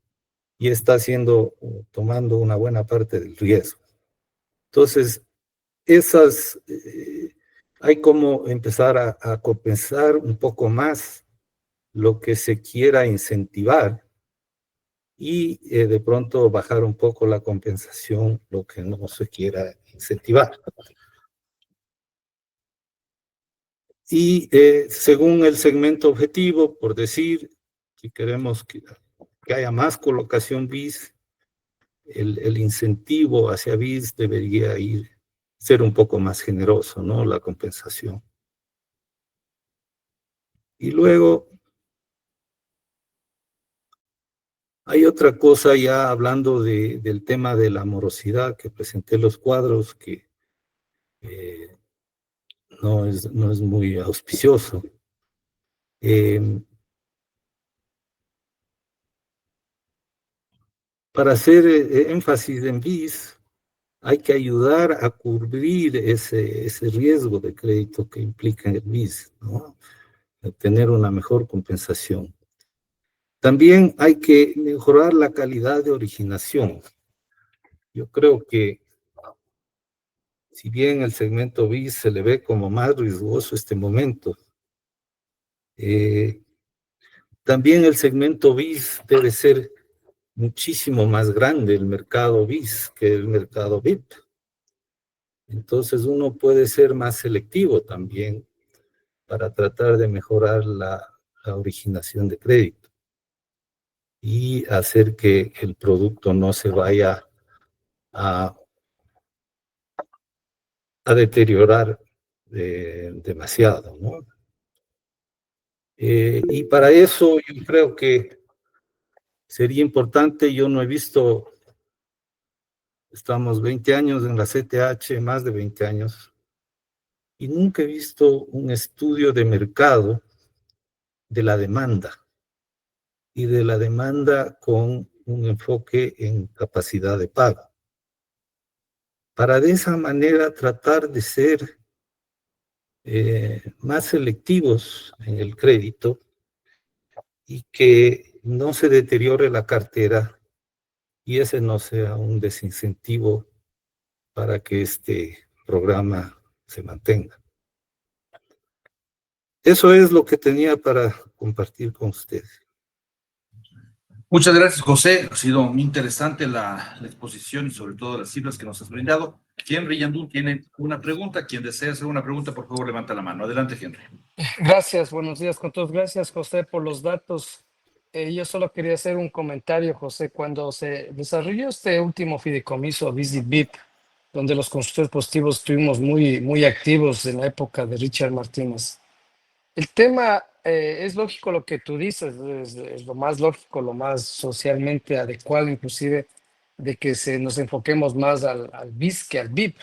y está tomando una buena parte del riesgo. Entonces, hay como empezar a compensar un poco más lo que se quiera incentivar y de pronto bajar un poco la compensación, lo que no se quiera incentivar. Y según el segmento objetivo, por decir, si queremos que haya más colocación BIS, el incentivo hacia BIS debería ser un poco más generoso, ¿no? La compensación. Y luego, Hay otra cosa ya hablando del tema de la morosidad, que presenté los cuadros, que no es muy auspicioso. Para hacer énfasis en BIS, hay que ayudar a cubrir ese riesgo de crédito que implica el BIS, ¿no? Tener una mejor compensación. También hay que mejorar la calidad de originación. Yo creo que si bien el segmento BIS se le ve como más riesgoso este momento, también el segmento BIS debe ser muchísimo más grande, el mercado BIS, que el mercado VIP. Entonces uno puede ser más selectivo también para tratar de mejorar la originación de crédito y hacer que el producto no se vaya a deteriorar demasiado, ¿no? Y para eso yo creo que sería importante, yo no he visto, estamos 20 años en la CTH, más de 20 años, y nunca he visto un estudio de mercado de la demanda, y de la demanda con un enfoque en capacidad de pago, para de esa manera tratar de ser más selectivos en el crédito y que no se deteriore la cartera y ese no sea un desincentivo para que este programa se mantenga. Eso es lo que tenía para compartir con ustedes. Muchas gracias, José. Ha sido muy interesante la exposición y sobre todo las cifras que nos has brindado. Henry Yandú tiene una pregunta. Quien desea hacer una pregunta, por favor, levanta la mano. Adelante, Henry. Gracias, buenos días con todos. Gracias, José, por los datos. Yo solo quería hacer un comentario, José. Cuando se desarrolló este último fideicomiso VISIT-BIP, donde los constructores positivos estuvimos muy activos en la época de Richard Martínez, el tema es lógico lo que tú dices, es lo más lógico, lo más socialmente adecuado, inclusive, de que nos enfoquemos más al BIS que al BIP.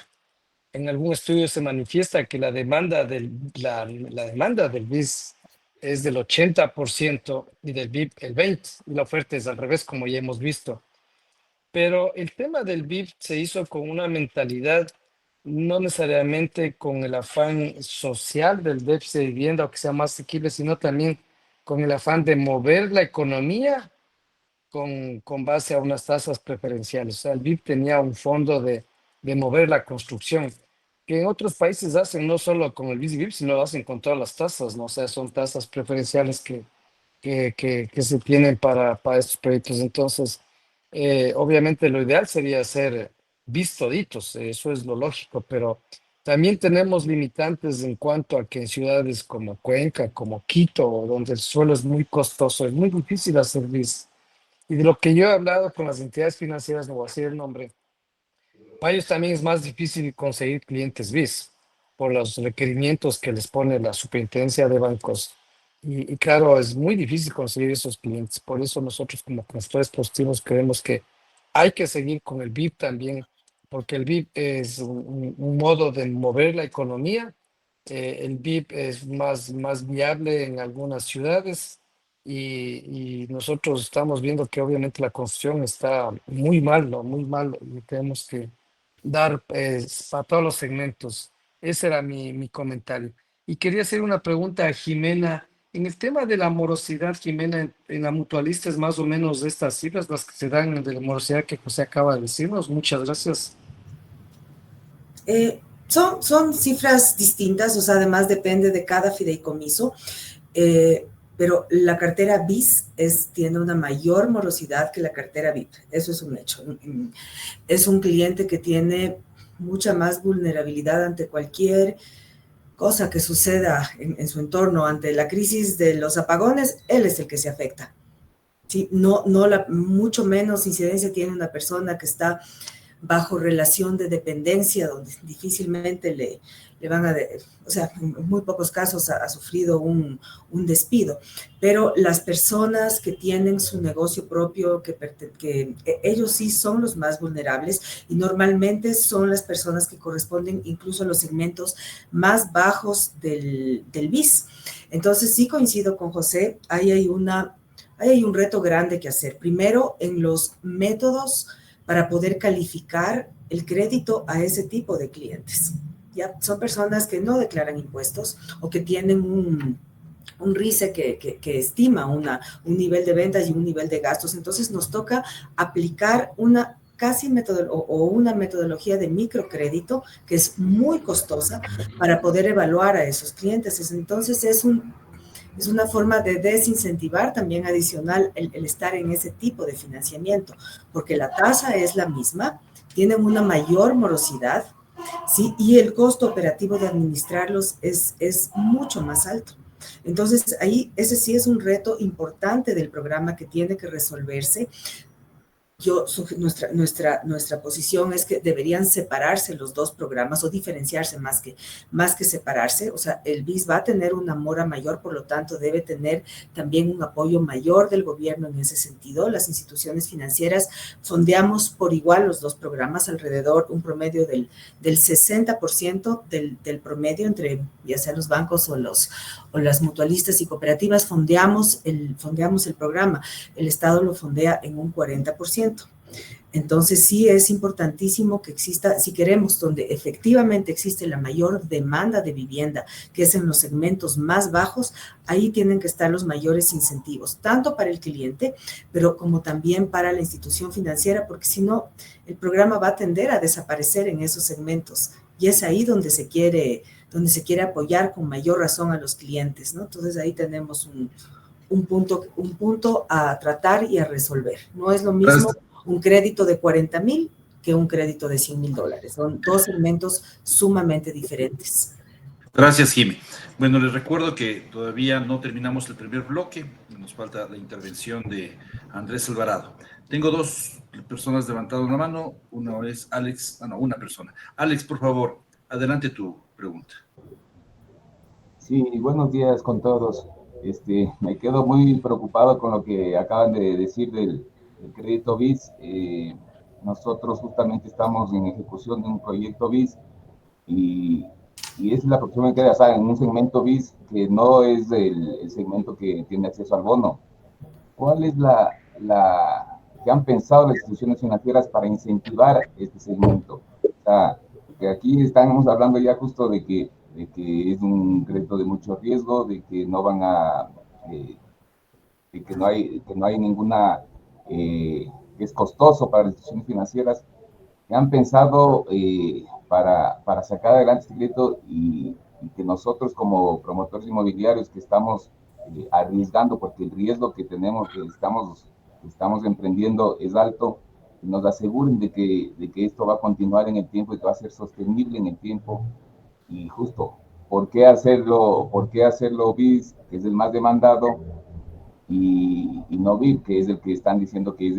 En algún estudio se manifiesta que la demanda la demanda del BIS es del 80% y del BIP el 20%, y la oferta es al revés, como ya hemos visto. Pero el tema del BIP se hizo con una mentalidad, no necesariamente con el afán social del déficit de vivienda o que sea más asequible, sino también con el afán de mover la economía con base a unas tasas preferenciales. O sea, el BIP tenía un fondo de mover la construcción, que en otros países hacen no solo con el BIP, sino lo hacen con todas las tasas, ¿no? O sea, son tasas preferenciales que se tienen para estos proyectos. Entonces, obviamente lo ideal sería hacer BIS toditos, eso es lo lógico, pero también tenemos limitantes en cuanto a que en ciudades como Cuenca, como Quito, donde el suelo es muy costoso, es muy difícil hacer BIS. Y de lo que yo he hablado con las entidades financieras, no voy a decir el nombre, para ellos también es más difícil conseguir clientes BIS por los requerimientos que les pone la superintendencia de bancos. Y claro, es muy difícil conseguir esos clientes. Por eso nosotros como consultores positivos creemos que hay que seguir con el BIP también, porque el BIP es un modo de mover la economía. El BIP es más viable en algunas ciudades y nosotros estamos viendo que obviamente la construcción está muy mal, ¿no? Muy mal, y tenemos que dar a todos los segmentos. Ese era mi comentario. Y quería hacer una pregunta a Jimena. En el tema de la morosidad, Jimena, en la mutualista es más o menos de estas cifras las que se dan de la morosidad que José acaba de decirnos. Muchas gracias. Son cifras distintas, o sea, además depende de cada fideicomiso, pero la cartera BIS tiene una mayor morosidad que la cartera BIP, eso es un hecho. Es un cliente que tiene mucha más vulnerabilidad ante cualquier cosa que suceda en su entorno. Ante la crisis de los apagones, él es el que se afecta. ¿Sí? Mucho menos incidencia tiene una persona que está bajo relación de dependencia, donde difícilmente le van a, o sea, en muy pocos casos ha sufrido un despido, pero las personas que tienen su negocio propio, que ellos sí son los más vulnerables y normalmente son las personas que corresponden incluso a los segmentos más bajos del BIS. Entonces sí coincido con José, ahí hay un reto grande que hacer. Primero, en los métodos para poder calificar el crédito a ese tipo de clientes. Ya son personas que no declaran impuestos o que tienen un RICE que estima un nivel de ventas y un nivel de gastos. Entonces nos toca aplicar una metodología de microcrédito que es muy costosa para poder evaluar a esos clientes. Entonces es una forma de desincentivar también adicional el estar en ese tipo de financiamiento, porque la tasa es la misma, tienen una mayor morosidad, ¿sí? Y el costo operativo de administrarlos es mucho más alto. Entonces, ahí ese sí es un reto importante del programa que tiene que resolverse. Nuestra posición es que deberían separarse los dos programas o diferenciarse más que separarse. O sea, el BIS va a tener una mora mayor, por lo tanto debe tener también un apoyo mayor del gobierno en ese sentido. Las instituciones financieras fondeamos por igual los dos programas, alrededor un promedio del 60% del promedio entre ya sea los bancos o las mutualistas y cooperativas fondeamos el programa. El Estado lo fondea en un 40%. Entonces sí es importantísimo que exista, si queremos donde efectivamente existe la mayor demanda de vivienda, que es en los segmentos más bajos, ahí tienen que estar los mayores incentivos, tanto para el cliente, pero como también para la institución financiera, porque si no, el programa va a tender a desaparecer en esos segmentos. Y es ahí donde se quiere apoyar con mayor razón a los clientes, ¿no? Entonces ahí tenemos un punto a tratar y a resolver. No es lo mismo un crédito de 40,000 que un crédito de $100,000. Son dos segmentos sumamente diferentes. Gracias, Jimmy. Bueno, les recuerdo que todavía no terminamos el primer bloque. Nos falta la intervención de Andrés Alvarado. Tengo dos personas levantando la mano. Una es Alex. Una persona. Alex, por favor, adelante tu pregunta. Sí, buenos días con todos. Me quedo muy preocupado con lo que acaban de decir del crédito BIS. Nosotros justamente estamos en ejecución de un proyecto BIS y es la próxima que queda, en un segmento BIS que no es el segmento que tiene acceso al bono. ¿Cuál es que han pensado las instituciones financieras para incentivar este segmento? O sea, que aquí estamos hablando ya justo de que es un crédito de mucho riesgo, de que no van a, de que no hay ninguna, que es costoso para las instituciones financieras. ¿Qué han pensado para sacar adelante este crédito y que nosotros como promotores inmobiliarios que estamos arriesgando, porque el riesgo que tenemos, que estamos emprendiendo es alto, nos aseguren de que esto va a continuar en el tiempo y que va a ser sostenible en el tiempo? Y justo, ¿por qué hacerlo BIS, que es el más demandado, y no BIP, que es el que están diciendo que es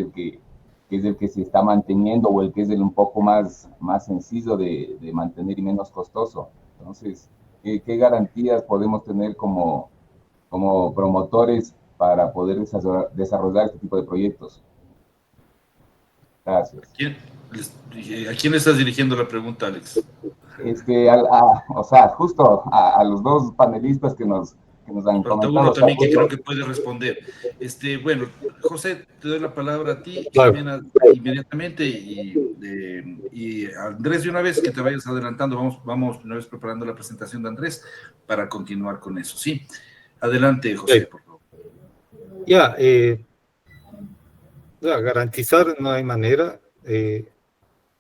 el que se está manteniendo, o el que es el un poco más sencillo de mantener y menos costoso? Entonces, ¿qué garantías podemos tener como promotores para poder desarrollar este tipo de proyectos? Gracias. ¿A quién le estás dirigiendo la pregunta, Alex? O sea, justo a los dos panelistas que nos han comentado. Uno también que creo que puede responder. Bueno, José, te doy la palabra a ti, claro. Jimena, inmediatamente, y Andrés, de una vez que te vayas adelantando, vamos una vez preparando la presentación de Andrés para continuar con eso, ¿sí? Adelante, José, por favor. Garantizar no hay manera.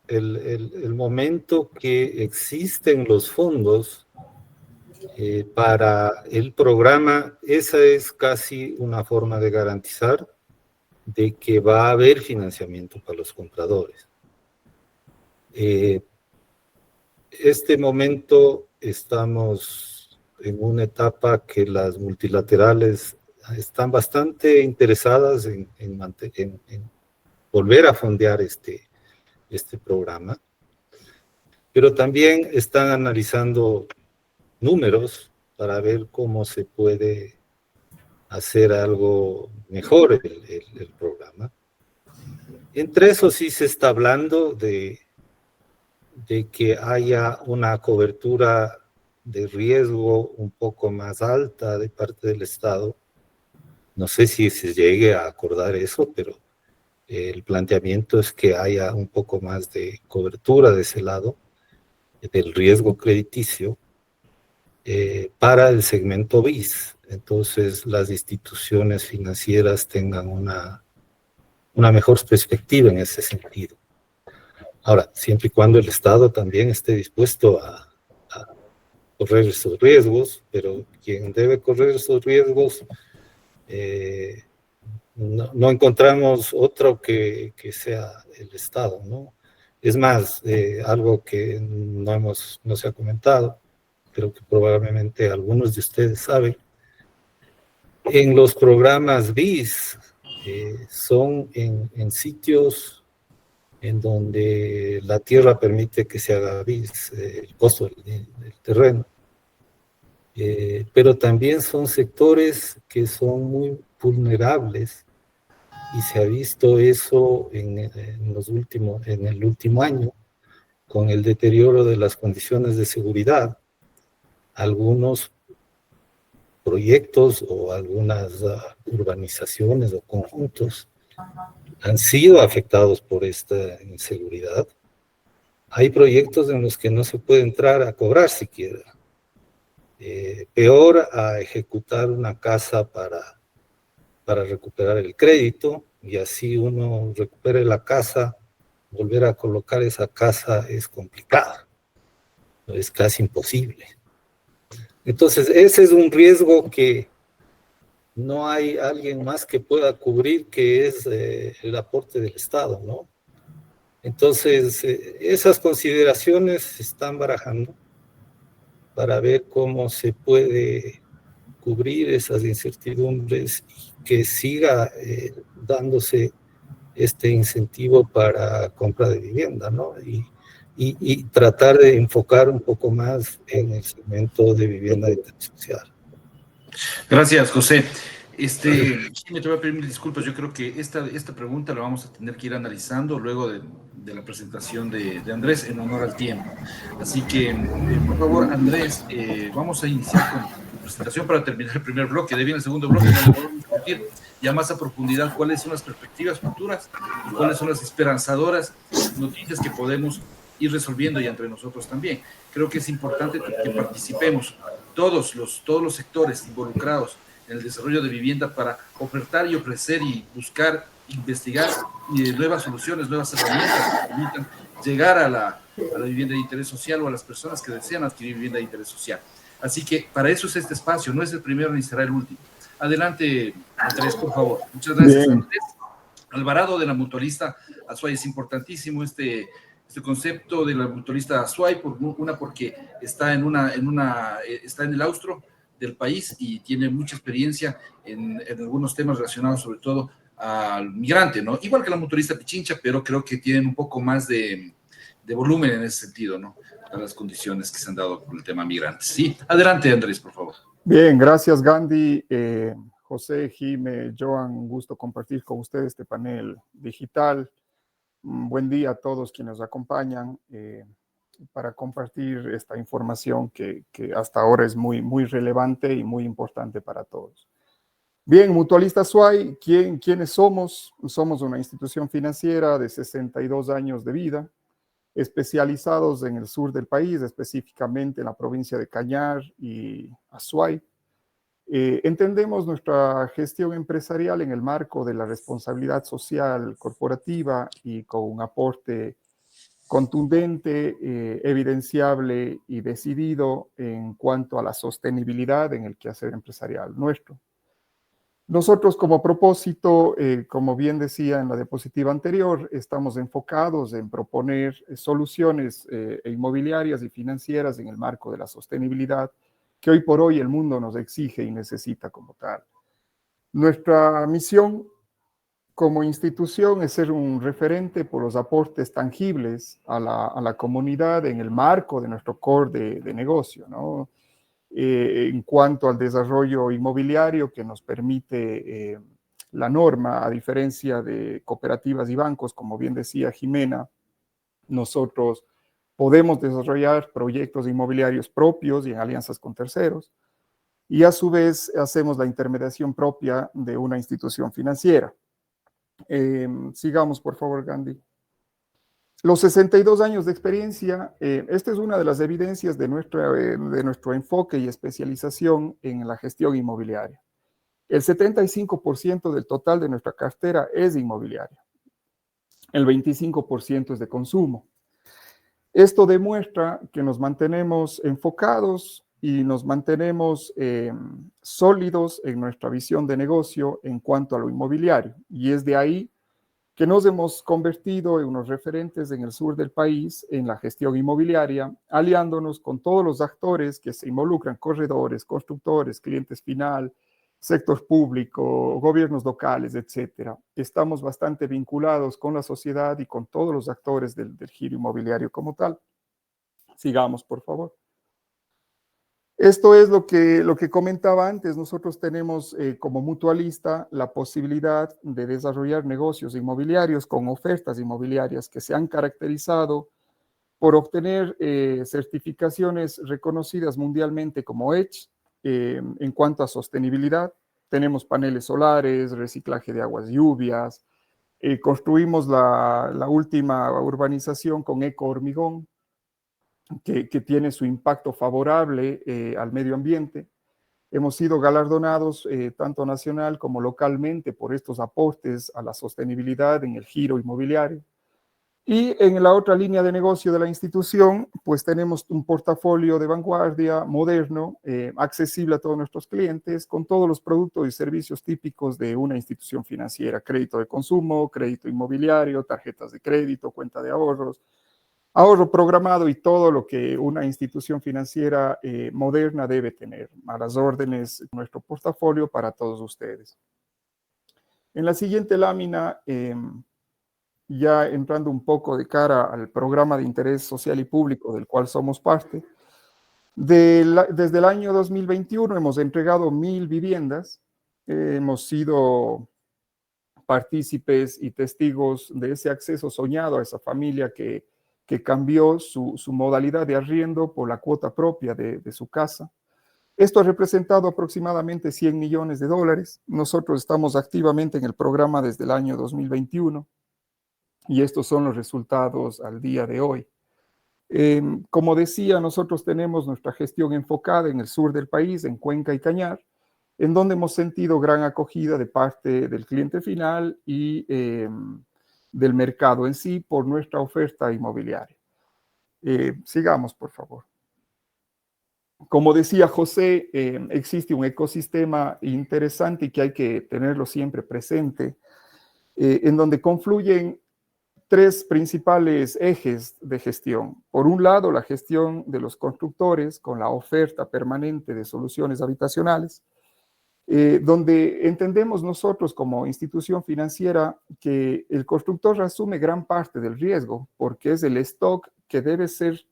El momento que existen los fondos para el programa, esa es casi una forma de garantizar de que va a haber financiamiento para los compradores. Este momento estamos en una etapa que las multilaterales están bastante interesadas en volver a fondear este este programa, pero también están analizando números para ver cómo se puede hacer algo mejor el programa. Entre eso sí se está hablando de que haya una cobertura de riesgo un poco más alta de parte del Estado. No sé si se llegue a acordar eso, pero el planteamiento es que haya un poco más de cobertura de ese lado, del riesgo crediticio, para el segmento BIS. Entonces, las instituciones financieras tengan una mejor perspectiva en ese sentido. Ahora, siempre y cuando el Estado también esté dispuesto a correr esos riesgos, pero quien debe correr esos riesgos, no encontramos otro que sea el Estado, ¿no? Es más, algo que no se ha comentado, pero que probablemente algunos de ustedes saben, en los programas BIS son en sitios en donde la tierra permite que se haga BIS, el costo del terreno. Pero también son sectores que son muy vulnerables y se ha visto eso en el último año con el deterioro de las condiciones de seguridad. Algunos proyectos o algunas urbanizaciones o conjuntos han sido afectados por esta inseguridad. Hay proyectos en los que no se puede entrar a cobrar siquiera. Peor a ejecutar una casa para recuperar el crédito, y así uno recupere la casa, volver a colocar esa casa es complicado, es casi imposible. Entonces, ese es un riesgo que no hay alguien más que pueda cubrir, que es el aporte del Estado, ¿no? Entonces, esas consideraciones se están barajando para ver cómo se puede cubrir esas incertidumbres y que siga dándose este incentivo para compra de vivienda, ¿no? Y tratar de enfocar un poco más en el segmento de vivienda de interés social. Gracias, José. Me te voy a pedir mil disculpas. Yo creo que esta pregunta la vamos a tener que ir analizando luego de la presentación de Andrés en honor al tiempo. Así que, por favor, Andrés, vamos a iniciar con tu presentación para terminar el primer bloque. De bien el segundo bloque, donde vamos a discutir ya más a profundidad cuáles son las perspectivas futuras y cuáles son las esperanzadoras noticias que podemos ir resolviendo ya entre nosotros también. Creo que es importante que participemos todos los sectores involucrados en el desarrollo de vivienda para ofertar y ofrecer y buscar, investigar nuevas soluciones, nuevas herramientas que permitan llegar a la vivienda de interés social o a las personas que desean adquirir vivienda de interés social. Así que para eso es este espacio, no es el primero ni será el último. Adelante, Andrés, por favor. Muchas gracias, Andrés. Alvarado, de la mutualista Azuay. Es importantísimo este concepto de la mutualista Azuay, porque está está en el austro del país y tiene mucha experiencia en algunos temas relacionados sobre todo al migrante, ¿no? Igual que la mutualista Pichincha, pero creo que tienen un poco más de volumen en ese sentido, ¿no? A las condiciones que se han dado con el tema migrantes. Sí, adelante, Andrés, por favor. Bien, gracias, Gandhi. José, Jime, Joan, un gusto compartir con ustedes este panel digital. Buen día a todos quienes nos acompañan para compartir esta información que hasta ahora es muy, muy relevante y muy importante para todos. Bien, Mutualista Azuay, ¿quiénes somos? Somos una institución financiera de 62 años de vida, especializados en el sur del país, específicamente en la provincia de Cañar y Azuay. Entendemos nuestra gestión empresarial en el marco de la responsabilidad social corporativa y con un aporte contundente, evidenciable y decidido en cuanto a la sostenibilidad en el quehacer empresarial nuestro. Nosotros como propósito, como bien decía en la diapositiva anterior, estamos enfocados en proponer soluciones inmobiliarias y financieras en el marco de la sostenibilidad que hoy por hoy el mundo nos exige y necesita como tal. Nuestra misión como institución es ser un referente por los aportes tangibles a la comunidad en el marco de nuestro core de negocio, ¿no? En cuanto al desarrollo inmobiliario que nos permite la norma, a diferencia de cooperativas y bancos, como bien decía Jimena, nosotros podemos desarrollar proyectos inmobiliarios propios y en alianzas con terceros, y a su vez hacemos la intermediación propia de una institución financiera. Sigamos, por favor, Gandhi. Los 62 años de experiencia, esta es una de las evidencias de nuestro enfoque y especialización en la gestión inmobiliaria. El 75% del total de nuestra cartera es inmobiliaria. El 25% es de consumo. Esto demuestra que nos mantenemos enfocados y nos mantenemos sólidos en nuestra visión de negocio en cuanto a lo inmobiliario. Y es de ahí que nos hemos convertido en unos referentes en el sur del país en la gestión inmobiliaria, aliándonos con todos los actores que se involucran, corredores, constructores, clientes final, sector público, gobiernos locales, etcétera. Estamos bastante vinculados con la sociedad y con todos los actores del giro inmobiliario como tal. Sigamos, por favor. Esto es lo que comentaba antes. Nosotros tenemos como mutualista la posibilidad de desarrollar negocios inmobiliarios con ofertas inmobiliarias que se han caracterizado por obtener certificaciones reconocidas mundialmente como EDGE en cuanto a sostenibilidad. Tenemos paneles solares, reciclaje de aguas lluvias, construimos la última urbanización con eco hormigón, que tiene su impacto favorable al medio ambiente. Hemos sido galardonados tanto nacional como localmente por estos aportes a la sostenibilidad en el giro inmobiliario. Y en la otra línea de negocio de la institución, pues tenemos un portafolio de vanguardia, moderno, accesible a todos nuestros clientes, con todos los productos y servicios típicos de una institución financiera: crédito de consumo, crédito inmobiliario, tarjetas de crédito, cuenta de ahorros, ahorro programado y todo lo que una institución financiera moderna debe tener a las órdenes de nuestro portafolio para todos ustedes. En la siguiente lámina, ya entrando un poco de cara al programa de interés social y público del cual somos parte, desde el año 2021 hemos entregado 1,000 viviendas, hemos sido partícipes y testigos de ese acceso soñado a esa familia que cambió su modalidad de arriendo por la cuota propia de su casa. Esto ha representado aproximadamente $100 millones. Nosotros estamos activamente en el programa desde el año 2021 y estos son los resultados al día de hoy. Como decía, nosotros tenemos nuestra gestión enfocada en el sur del país, en Cuenca y Cañar, en donde hemos sentido gran acogida de parte del cliente final y del mercado en sí por nuestra oferta inmobiliaria. Sigamos, por favor. Como decía José, existe un ecosistema interesante y que hay que tenerlo siempre presente, en donde confluyen 3 principales ejes de gestión. Por un lado, la gestión de los constructores con la oferta permanente de soluciones habitacionales, donde entendemos nosotros como institución financiera que el constructor asume gran parte del riesgo, porque es el stock que debe ser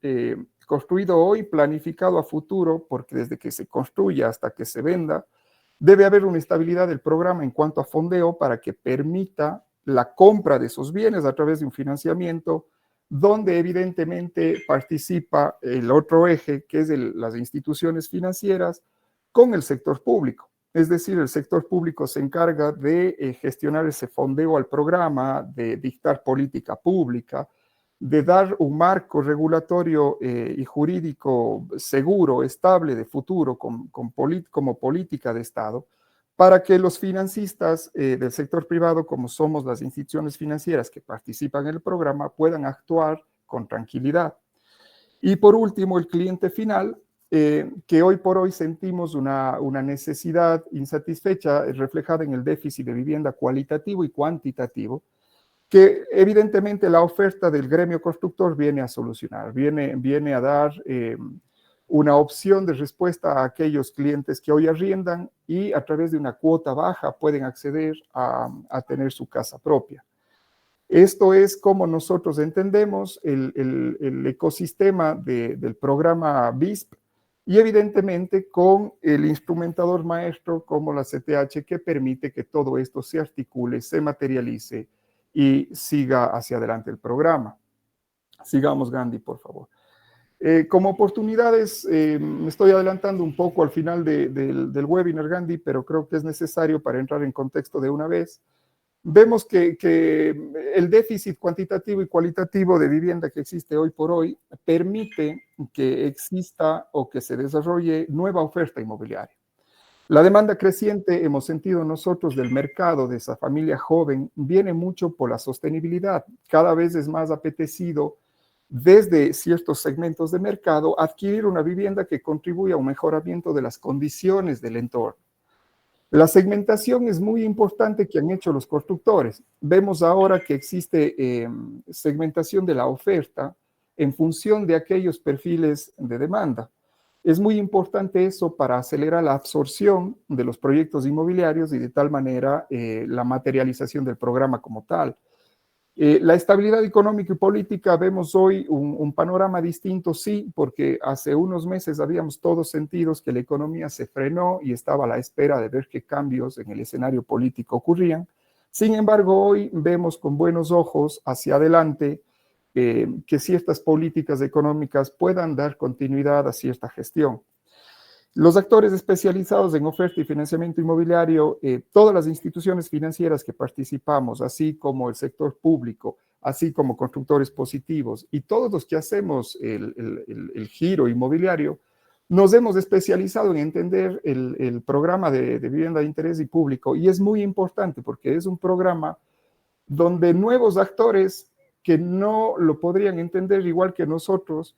construido hoy, planificado a futuro, porque desde que se construya hasta que se venda, debe haber una estabilidad del programa en cuanto a fondeo para que permita la compra de esos bienes a través de un financiamiento, donde evidentemente participa el otro eje, que es las instituciones financieras, con el sector público. Es decir, el sector público se encarga de gestionar ese fondeo al programa, de dictar política pública, de dar un marco regulatorio y jurídico seguro, estable, de futuro, como política de Estado, para que los financistas del sector privado, como somos las instituciones financieras que participan en el programa, puedan actuar con tranquilidad. Y por último, el cliente final, que hoy por hoy sentimos una necesidad insatisfecha reflejada en el déficit de vivienda cualitativo y cuantitativo, que evidentemente la oferta del gremio constructor viene a solucionar, viene a dar una opción de respuesta a aquellos clientes que hoy arriendan y a través de una cuota baja pueden acceder a tener su casa propia. Esto es como nosotros entendemos el ecosistema del programa BISP y evidentemente con el instrumentador maestro como la CTH que permite que todo esto se articule, se materialice y siga hacia adelante el programa. Sigamos, Gandhi, por favor. Como oportunidades, me estoy adelantando un poco al final del webinar, Gandhi, pero creo que es necesario para entrar en contexto de una vez. Vemos que el déficit cuantitativo y cualitativo de vivienda que existe hoy por hoy permite que exista o que se desarrolle nueva oferta inmobiliaria. La demanda creciente, hemos sentido nosotros, del mercado de esa familia joven, viene mucho por la sostenibilidad. Cada vez es más apetecido desde ciertos segmentos de mercado adquirir una vivienda que contribuya a un mejoramiento de las condiciones del entorno. La segmentación es muy importante que han hecho los constructores. Vemos ahora que existe segmentación de la oferta en función de aquellos perfiles de demanda. Es muy importante eso para acelerar la absorción de los proyectos inmobiliarios y de tal manera la materialización del programa como tal. La estabilidad económica y política, vemos hoy un panorama distinto, sí, porque hace unos meses habíamos todos sentido que la economía se frenó y estaba a la espera de ver qué cambios en el escenario político ocurrían. Sin embargo, hoy vemos con buenos ojos hacia adelante que ciertas políticas económicas puedan dar continuidad a cierta gestión. Los actores especializados en oferta y financiamiento inmobiliario, todas las instituciones financieras que participamos, así como el sector público, así como constructores positivos y todos los que hacemos el giro inmobiliario, nos hemos especializado en entender el programa de vivienda de interés y público, y es muy importante porque es un programa donde nuevos actores que no lo podrían entender igual que nosotros,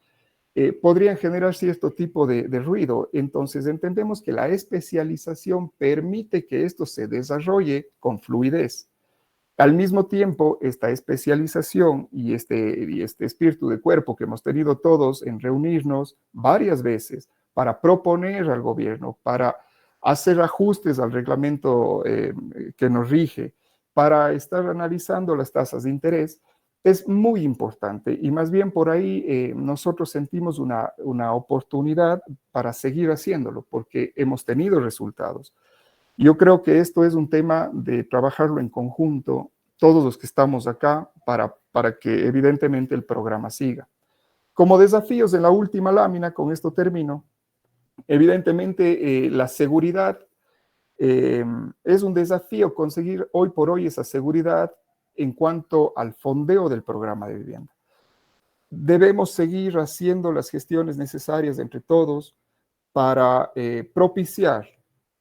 podrían generar cierto tipo de ruido. Entonces entendemos que la especialización permite que esto se desarrolle con fluidez. Al mismo tiempo, esta especialización y este espíritu de cuerpo que hemos tenido todos en reunirnos varias veces para proponer al gobierno, para hacer ajustes al reglamento que nos rige, para estar analizando las tasas de interés, es muy importante, y más bien por ahí nosotros sentimos una oportunidad para seguir haciéndolo, porque hemos tenido resultados. Yo creo que esto es un tema de trabajarlo en conjunto, todos los que estamos acá, para que evidentemente el programa siga. Como desafíos en la última lámina, con esto termino, evidentemente la seguridad es un desafío conseguir hoy por hoy esa seguridad en cuanto al fondeo del programa de vivienda. Debemos seguir haciendo las gestiones necesarias entre todos para propiciar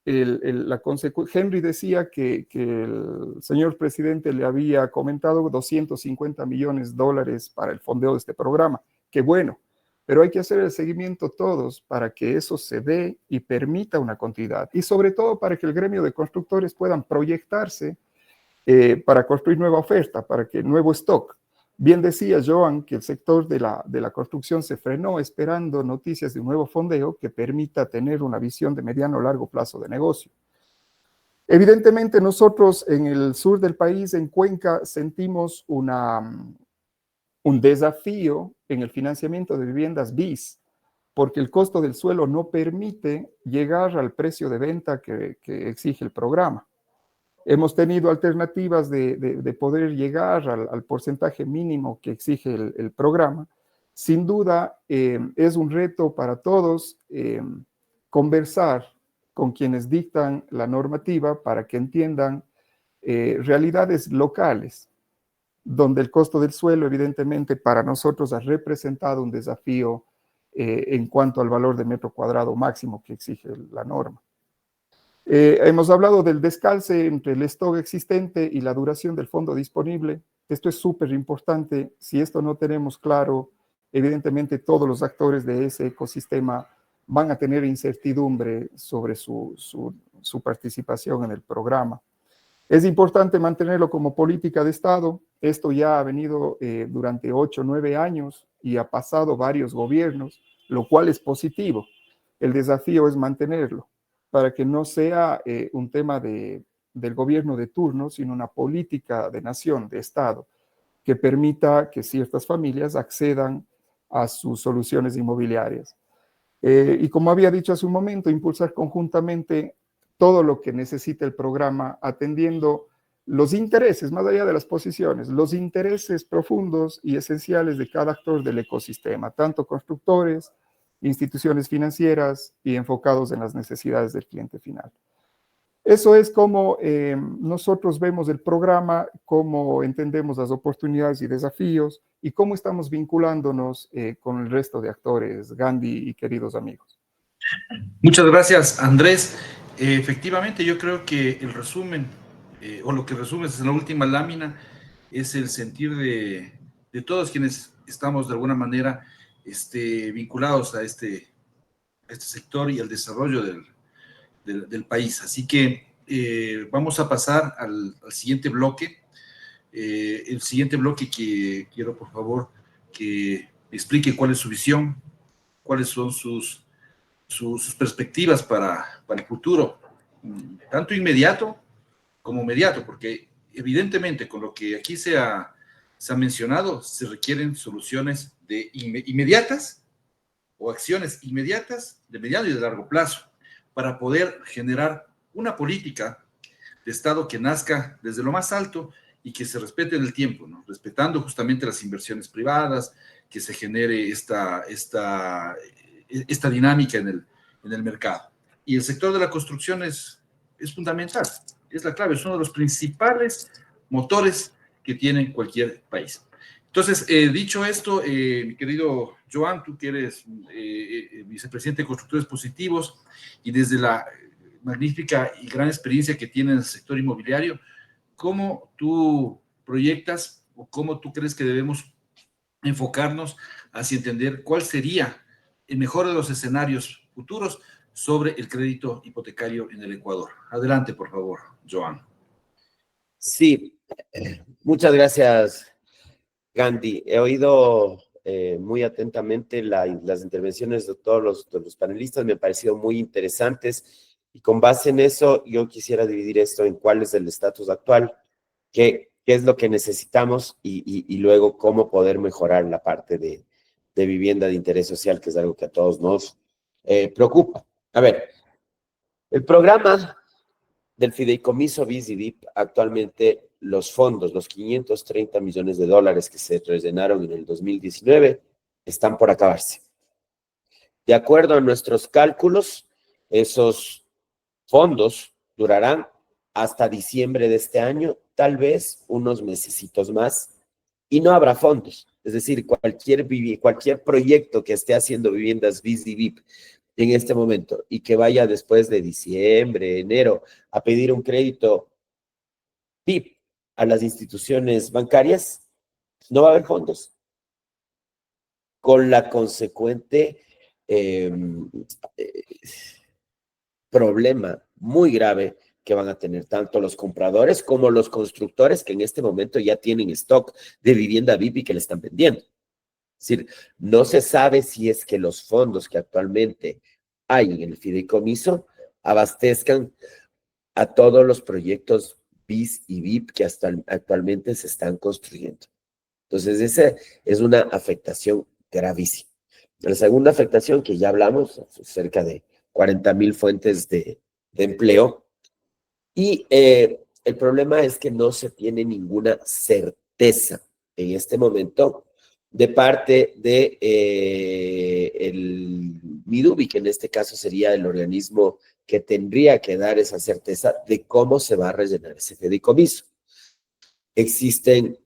la consecuencia. Henry decía que el señor presidente le había comentado 250 millones de dólares para el fondeo de este programa. Qué bueno, pero hay que hacer el seguimiento todos para que eso se dé y permita una continuidad. Y sobre todo para que el gremio de constructores puedan proyectarse para construir nueva oferta, para que nuevo stock. Bien decía Joan que el sector de la construcción se frenó esperando noticias de un nuevo fondeo que permita tener una visión de mediano o largo plazo de negocio. Evidentemente nosotros en el sur del país, en Cuenca, sentimos un desafío en el financiamiento de viviendas BIS, porque el costo del suelo no permite llegar al precio de venta que exige el programa. Hemos tenido alternativas de poder llegar al porcentaje mínimo que exige el programa. Sin duda, es un reto para todos conversar con quienes dictan la normativa para que entiendan realidades locales, donde el costo del suelo, evidentemente, para nosotros ha representado un desafío en cuanto al valor de metro cuadrado máximo que exige la norma. Hemos hablado del descalce entre el stock existente y la duración del fondo disponible. Esto es súper importante. Si esto no tenemos claro, evidentemente todos los actores de ese ecosistema van a tener incertidumbre sobre su participación en el programa. Es importante mantenerlo como política de Estado. Esto ya ha venido durante 8 o 9 años y ha pasado varios gobiernos. lo cual es positivo. El desafío es mantenerlo, para que no sea un tema del gobierno de turno, sino una política de nación, de Estado, que permita que ciertas familias accedan a sus soluciones inmobiliarias. Y como había dicho hace un momento, impulsar conjuntamente todo lo que necesita el programa, atendiendo los intereses, más allá de las posiciones, los intereses profundos y esenciales de cada actor del ecosistema, tanto constructores, instituciones financieras y enfocados en las necesidades del cliente final. Eso es como nosotros vemos el programa, cómo entendemos las oportunidades y desafíos y cómo estamos vinculándonos con el resto de actores, Gandhi y queridos amigos. Muchas gracias, Andrés. Efectivamente, yo creo que el resumen, o lo que resumes en la última lámina, es el sentir de todos quienes estamos de alguna manera vinculados a este sector y al desarrollo del país. Así que vamos a pasar al siguiente bloque. El siguiente bloque que quiero, por favor, que explique cuál es su visión, cuáles son sus perspectivas para el futuro, tanto inmediato como mediato, porque evidentemente con lo que aquí se ha mencionado, se requieren soluciones inmediatas o acciones inmediatas de mediano y de largo plazo para poder generar una política de Estado que nazca desde lo más alto y que se respete en el tiempo, ¿no? Respetando justamente las inversiones privadas, que se genere esta dinámica en el mercado. Y el sector de la construcción es fundamental, es la clave, es uno de los principales motores que tiene cualquier país. Entonces, dicho esto, mi querido Joan, tú que eres vicepresidente de Constructores Positivos y desde la magnífica y gran experiencia que tiene en el sector inmobiliario, ¿cómo tú proyectas o cómo tú crees que debemos enfocarnos hacia entender cuál sería el mejor de los escenarios futuros sobre el crédito hipotecario en el Ecuador? Adelante, por favor, Joan. Sí, muchas gracias, Gandhi. He oído muy atentamente las intervenciones de todos los panelistas, me han parecido muy interesantes y con base en eso yo quisiera dividir esto en cuál es el estatus actual, qué es lo que necesitamos y luego cómo poder mejorar la parte de vivienda de interés social, que es algo que a todos nos preocupa. A ver, el programa del fideicomiso BIS y VIP, actualmente los fondos, los 530 millones de dólares que se rellenaron en el 2019, están por acabarse. De acuerdo a nuestros cálculos, esos fondos durarán hasta diciembre de este año, tal vez unos mesecitos más, y no habrá fondos. Es decir, cualquier proyecto que esté haciendo viviendas BIS y VIP en este momento y que vaya después de diciembre, enero, a pedir un crédito VIP a las instituciones bancarias, no va a haber fondos. Con la consecuente problema muy grave que van a tener tanto los compradores como los constructores que en este momento ya tienen stock de vivienda VIP y que le están vendiendo. Es decir, no se sabe si es que los fondos que actualmente hay en el fideicomiso abastezcan a todos los proyectos BIS y VIP que hasta actualmente se están construyendo. Entonces, esa es una afectación gravísima. La segunda afectación que ya hablamos, cerca de 40,000 fuentes de empleo. Y el problema es que no se tiene ninguna certeza en este momento de parte de el MIDUBI, que en este caso sería el organismo que tendría que dar esa certeza de cómo se va a rellenar ese fideicomiso. Existen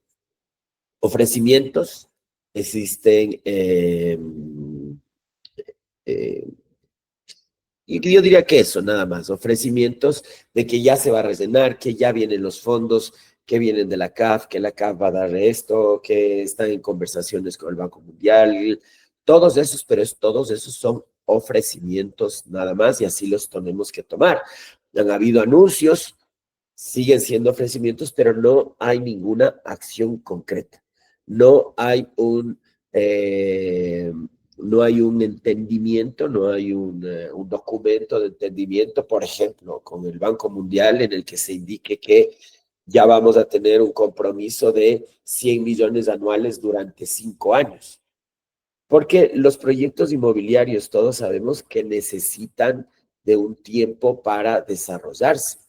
ofrecimientos, existen y yo diría que eso, nada más, ofrecimientos de que ya se va a rellenar, que ya vienen los fondos, que vienen de la CAF, que la CAF va a dar esto, que están en conversaciones con el Banco Mundial, todos esos, pero todos esos son ofrecimientos nada más y así los tenemos que tomar. Han habido anuncios, siguen siendo ofrecimientos, pero no hay ninguna acción concreta. No hay no hay un entendimiento, no hay un documento de entendimiento, por ejemplo, con el Banco Mundial, en el que se indique que ya vamos a tener un compromiso de 100 millones anuales durante 5 años. Porque los proyectos inmobiliarios, todos sabemos que necesitan de un tiempo para desarrollarse.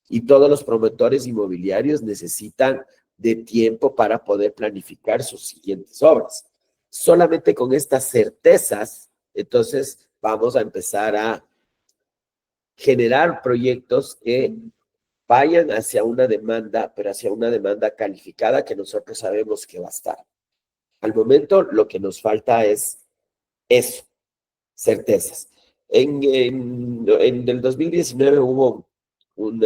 Y todos los promotores inmobiliarios necesitan de tiempo para poder planificar sus siguientes obras. Solamente con estas certezas, entonces vamos a empezar a generar proyectos que vayan hacia una demanda, pero hacia una demanda calificada que nosotros sabemos que va a estar. Al momento, lo que nos falta es eso, certezas. En el 2019 hubo un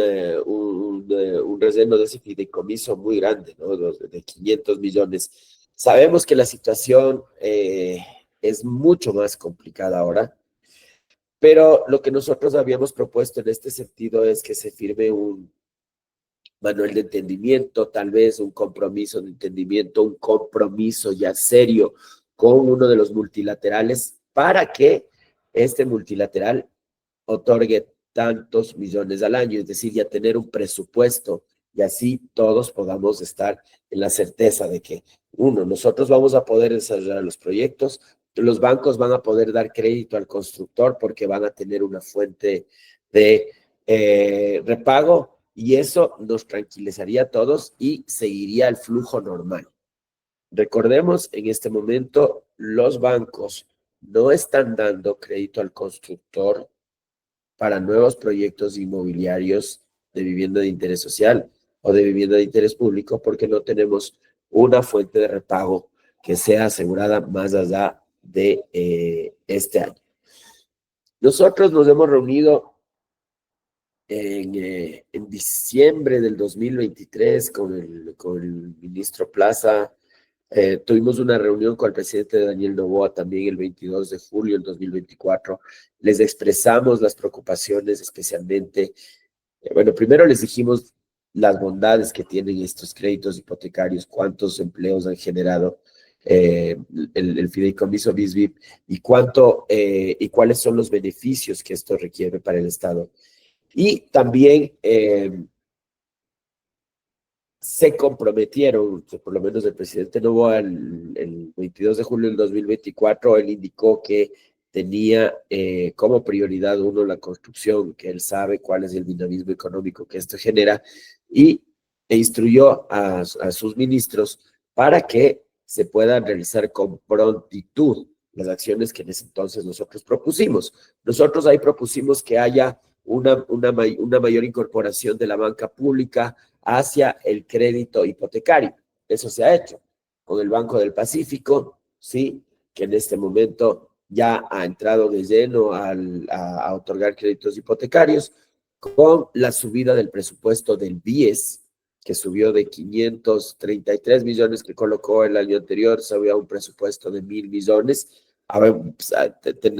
relleno de ese fideicomiso muy grande, ¿no? De 500 millones. Sabemos que la situación es mucho más complicada ahora, pero lo que nosotros habíamos propuesto en este sentido es que se firme un manual de entendimiento, tal vez un compromiso de entendimiento, un compromiso ya serio con uno de los multilaterales para que este multilateral otorgue tantos millones al año, es decir, ya tener un presupuesto y así todos podamos estar en la certeza de que, uno, nosotros vamos a poder desarrollar los proyectos, los bancos van a poder dar crédito al constructor porque van a tener una fuente de repago y eso nos tranquilizaría a todos y seguiría el flujo normal. Recordemos, en este momento, los bancos no están dando crédito al constructor para nuevos proyectos inmobiliarios de vivienda de interés social o de vivienda de interés público porque no tenemos una fuente de repago que sea asegurada más allá de este año. Nosotros nos hemos reunido en diciembre del 2023 con el ministro Plaza. Tuvimos una reunión con el presidente Daniel Noboa también el 22 de julio del 2024. Les expresamos las preocupaciones, especialmente, bueno, primero les dijimos las bondades que tienen estos créditos hipotecarios, cuántos empleos han generado el fideicomiso BISVIP y cuáles son los beneficios que esto requiere para el Estado. Y también se comprometieron, por lo menos el presidente Noboa, el 22 de julio del 2024, él indicó que tenía como prioridad uno la construcción, que él sabe cuál es el dinamismo económico que esto genera, e instruyó a sus ministros para que se puedan realizar con prontitud las acciones que en ese entonces nosotros propusimos. Nosotros ahí propusimos que haya una mayor incorporación de la banca pública hacia el crédito hipotecario. Eso se ha hecho con el Banco del Pacífico, ¿sí? Que en este momento ya ha entrado de lleno a otorgar créditos hipotecarios, con la subida del presupuesto del BIES, que subió de 533 millones que colocó el año anterior, subió a un presupuesto de 1.000 millones.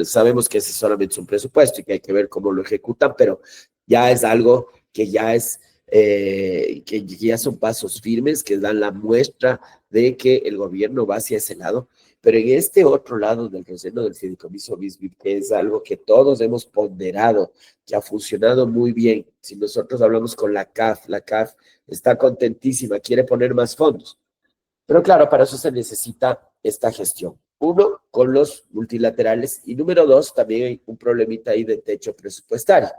Sabemos que ese solamente es un presupuesto y que hay que ver cómo lo ejecutan, pero ya es algo que ya es que ya son pasos firmes que dan la muestra de que el gobierno va hacia ese lado. Pero en este otro lado del relleno del fideicomiso BISVIP, que es algo que todos hemos ponderado, que ha funcionado muy bien. Si nosotros hablamos con la CAF está contentísima, quiere poner más fondos. Pero claro, para eso se necesita esta gestión. Uno, con los multilaterales, y número dos, también hay un problemita ahí de techo presupuestario.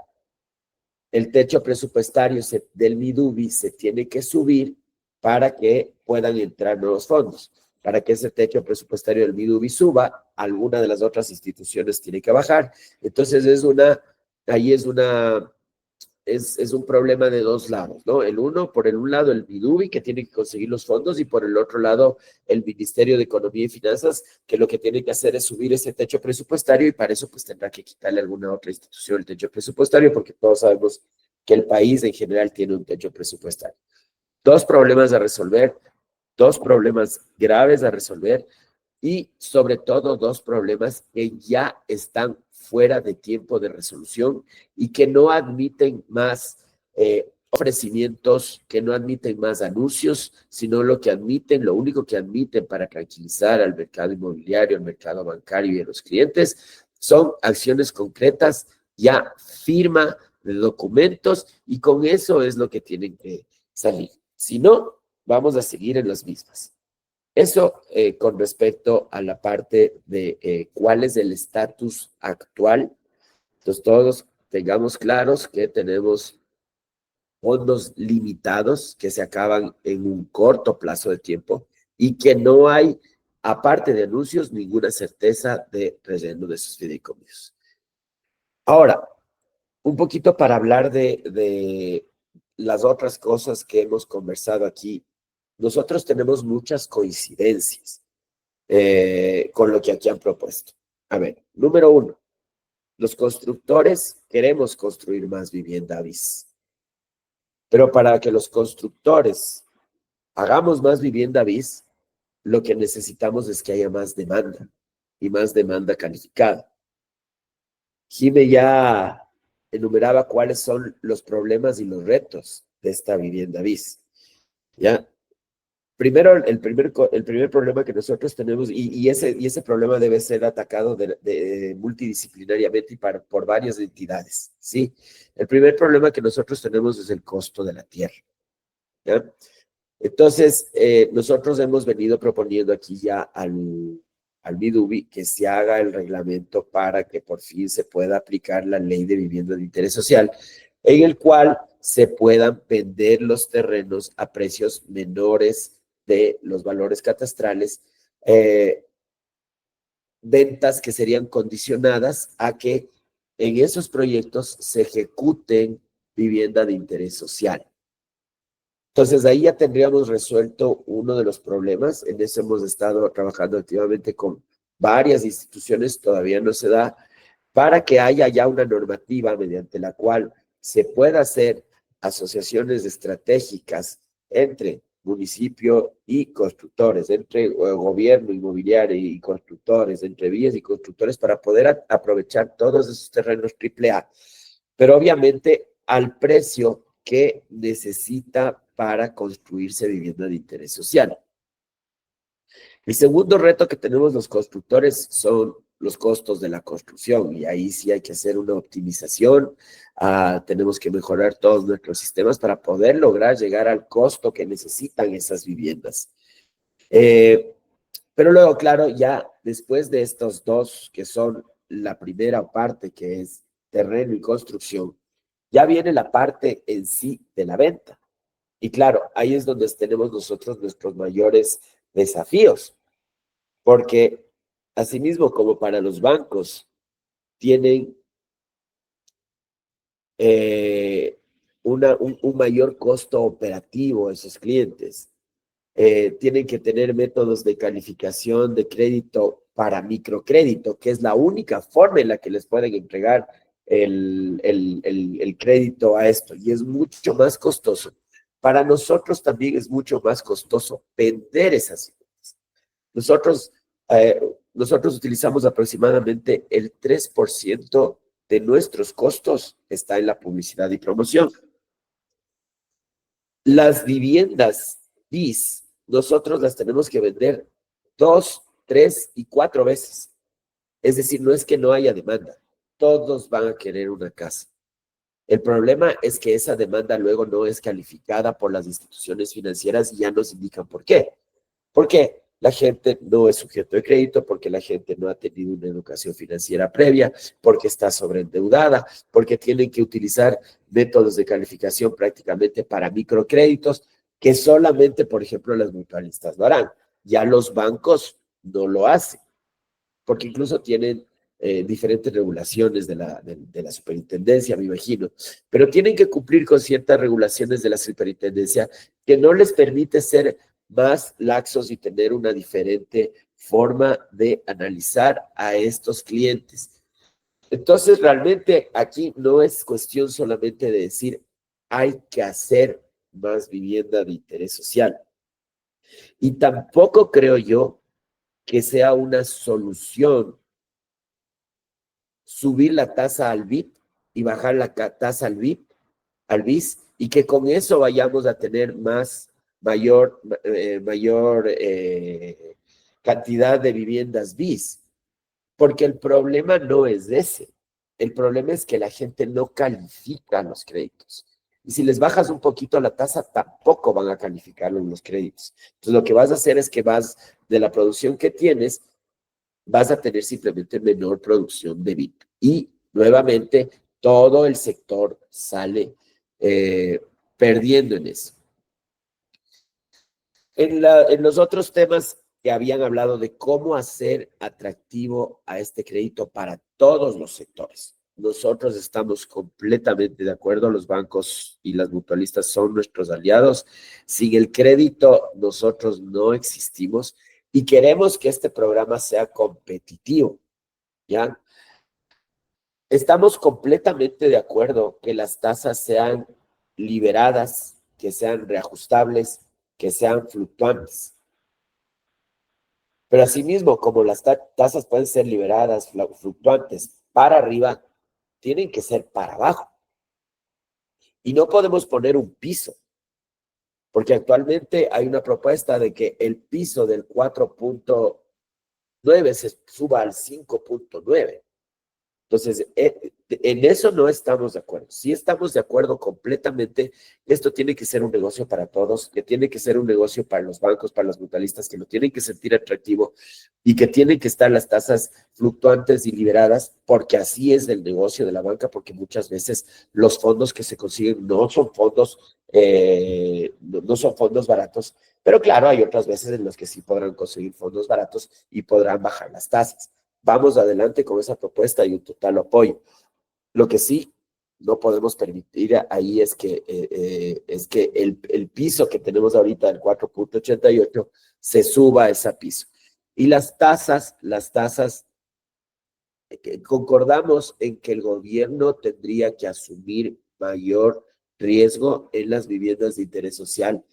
El techo presupuestario del MIDUBI se tiene que subir para que puedan entrar nuevos fondos. Para que ese techo presupuestario del MIDUBI suba, alguna de las otras instituciones tiene que bajar. Entonces es un problema de dos lados, ¿no? Por un lado, el MIDUBI, que tiene que conseguir los fondos, y por el otro lado, el Ministerio de Economía y Finanzas, que lo que tiene que hacer es subir ese techo presupuestario, y para eso pues tendrá que quitarle a alguna otra institución el techo presupuestario, porque todos sabemos que el país en general tiene un techo presupuestario. Dos problemas a resolver, dos problemas graves a resolver, y sobre todo dos problemas que ya están fuera de tiempo de resolución y que no admiten más ofrecimientos que no admiten más anuncios, sino lo único que admiten para tranquilizar al mercado inmobiliario, al mercado bancario y a los clientes, son acciones concretas, ya firma de documentos, y con eso es lo que tienen que salir. Si no, vamos a seguir en las mismas. Eso con respecto a la parte de cuál es el estatus actual. Entonces, todos tengamos claros que tenemos fondos limitados que se acaban en un corto plazo de tiempo y que no hay, aparte de anuncios, ninguna certeza de relleno de esos fideicomisos. Ahora, un poquito para hablar de las otras cosas que hemos conversado aquí. Nosotros tenemos muchas coincidencias con lo que aquí han propuesto. A ver, número 1, los constructores queremos construir más vivienda BIS. Pero para que los constructores hagamos más vivienda BIS, lo que necesitamos es que haya más demanda y más demanda calificada. Jime ya enumeraba cuáles son los problemas y los retos de esta vivienda BIS. ¿Ya? Primero, el primer problema que nosotros tenemos, y ese problema debe ser atacado multidisciplinariamente y por varias entidades, ¿sí? El primer problema que nosotros tenemos es el costo de la tierra, ¿ya? Entonces, nosotros hemos venido proponiendo aquí ya al MIDUBI que se haga el reglamento para que por fin se pueda aplicar la ley de vivienda de interés social, en el cual se puedan vender los terrenos a precios menores de los valores catastrales, ventas que serían condicionadas a que en esos proyectos se ejecuten vivienda de interés social. Entonces, ahí ya tendríamos resuelto uno de los problemas. En eso hemos estado trabajando activamente con varias instituciones, todavía no se da, para que haya ya una normativa mediante la cual se pueda hacer asociaciones estratégicas entre municipio y constructores, entre gobierno inmobiliario y constructores, entre vías y constructores, para poder aprovechar todos esos terrenos AAA, pero obviamente al precio que necesita para construirse vivienda de interés social. El segundo reto que tenemos los constructores son los costos de la construcción, y ahí sí hay que hacer una optimización. Tenemos que mejorar todos nuestros sistemas para poder lograr llegar al costo que necesitan esas viviendas. Pero luego, claro, ya después de estos dos, que son la primera parte, que es terreno y construcción, ya viene la parte en sí de la venta. Y claro, ahí es donde tenemos nosotros nuestros mayores desafíos, porque asimismo como para los bancos tienen un mayor costo operativo esos clientes, tienen que tener métodos de calificación de crédito para microcrédito, que es la única forma en la que les pueden entregar el crédito a esto, y es mucho más costoso. Para nosotros también es mucho más costoso vender esas viviendas. Nosotros utilizamos aproximadamente el 3% de nuestros costos está en la publicidad y promoción. Las viviendas BIS, nosotros las tenemos que vender 2, 3 y 4 veces. Es decir, no es que no haya demanda, todos van a querer una casa. El problema es que esa demanda luego no es calificada por las instituciones financieras, y ya nos indican por qué. Porque la gente no es sujeto de crédito, porque la gente no ha tenido una educación financiera previa, porque está sobreendeudada, porque tienen que utilizar métodos de calificación prácticamente para microcréditos, que solamente, por ejemplo, las mutualistas lo harán. Ya los bancos no lo hacen, porque incluso tienen diferentes regulaciones de la superintendencia, me imagino, pero tienen que cumplir con ciertas regulaciones de la superintendencia que no les permite ser más laxos y tener una diferente forma de analizar a estos clientes. Entonces, realmente aquí no es cuestión solamente de decir hay que hacer más vivienda de interés social. Y tampoco creo yo que sea una solución subir la tasa al BIP y bajar la tasa al BIS y que con eso vayamos a tener mayor cantidad de viviendas bis, porque el problema no es ese. El problema es que la gente no califica los créditos. Y si les bajas un poquito la tasa, tampoco van a calificarlo en los créditos. Entonces, lo que vas a hacer es que vas, de la producción que tienes, vas a tener simplemente menor producción de BIP. Y, nuevamente, todo el sector sale perdiendo en eso. En los otros temas que habían hablado de cómo hacer atractivo a este crédito para todos los sectores. Nosotros estamos completamente de acuerdo, los bancos y las mutualistas son nuestros aliados. Sin el crédito, nosotros no existimos y queremos que este programa sea competitivo, ¿ya? Estamos completamente de acuerdo que las tasas sean liberadas, que sean reajustables, que sean fluctuantes. Pero asimismo, como las tasas pueden ser liberadas, fluctuantes, para arriba, tienen que ser para abajo. Y no podemos poner un piso, porque actualmente hay una propuesta de que el piso del 4.9 se suba al 5.9. Entonces, en eso no estamos de acuerdo. Sí estamos de acuerdo completamente que esto tiene que ser un negocio para todos, que tiene que ser un negocio para los bancos, para los mutualistas, que lo tienen que sentir atractivo y que tienen que estar las tasas fluctuantes y liberadas, porque así es el negocio de la banca, porque muchas veces los fondos que se consiguen no son fondos baratos, pero claro, hay otras veces en las que sí podrán conseguir fondos baratos y podrán bajar las tasas. Vamos adelante con esa propuesta y un total apoyo. Lo que sí no podemos permitir ahí es que el piso que tenemos ahorita, el 4.88, se suba a ese piso. Y las tasas, concordamos en que el gobierno tendría que asumir mayor riesgo en las viviendas de interés social,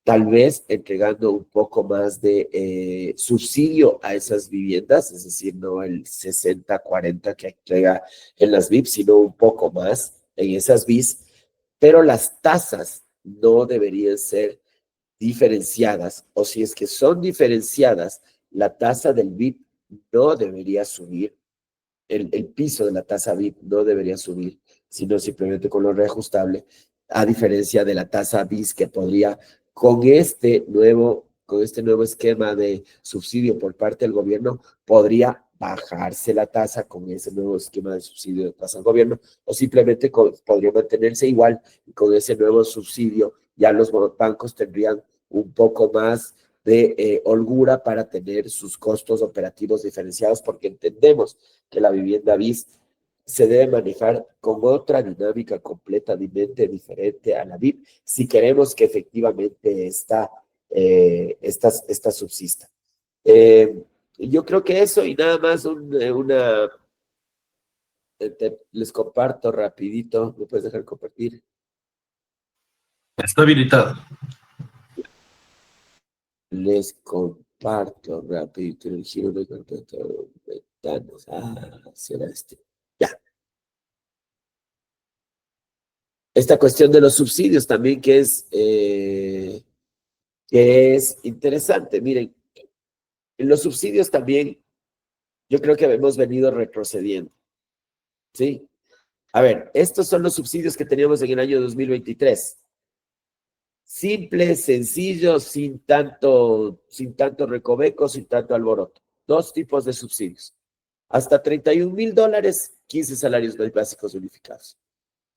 tal vez entregando un poco más de subsidio a esas viviendas, es decir, no el 60-40 que entrega en las VIP, sino un poco más en esas BIS, pero las tasas no deberían ser diferenciadas, o si es que son diferenciadas, la tasa del BIP no debería subir, el piso de la tasa BIP no debería subir, sino simplemente con lo reajustable, a diferencia de la tasa BIS que podría con este nuevo esquema de subsidio por parte del gobierno, podría bajarse la tasa con ese nuevo esquema de subsidio de tasa del gobierno, o simplemente podría mantenerse igual, y con ese nuevo subsidio ya los bancos tendrían un poco más de holgura para tener sus costos operativos diferenciados, porque entendemos que la vivienda BIS se debe manejar con otra dinámica completamente diferente a la BIP si queremos que efectivamente esta subsista. Yo creo que eso y nada más les comparto rapidito. ¿Me puedes dejar compartir? Está habilitado. Les comparto rapidito el giro de carpeta ventanas. Será este. Ya. Esta cuestión de los subsidios también que es interesante. Miren, en los subsidios también yo creo que hemos venido retrocediendo. ¿Sí? A ver, estos son los subsidios que teníamos en el año 2023. Simple, sencillo, sin tanto recoveco, sin tanto alboroto. Dos tipos de subsidios. Hasta $31,000, 15 salarios básicos unificados.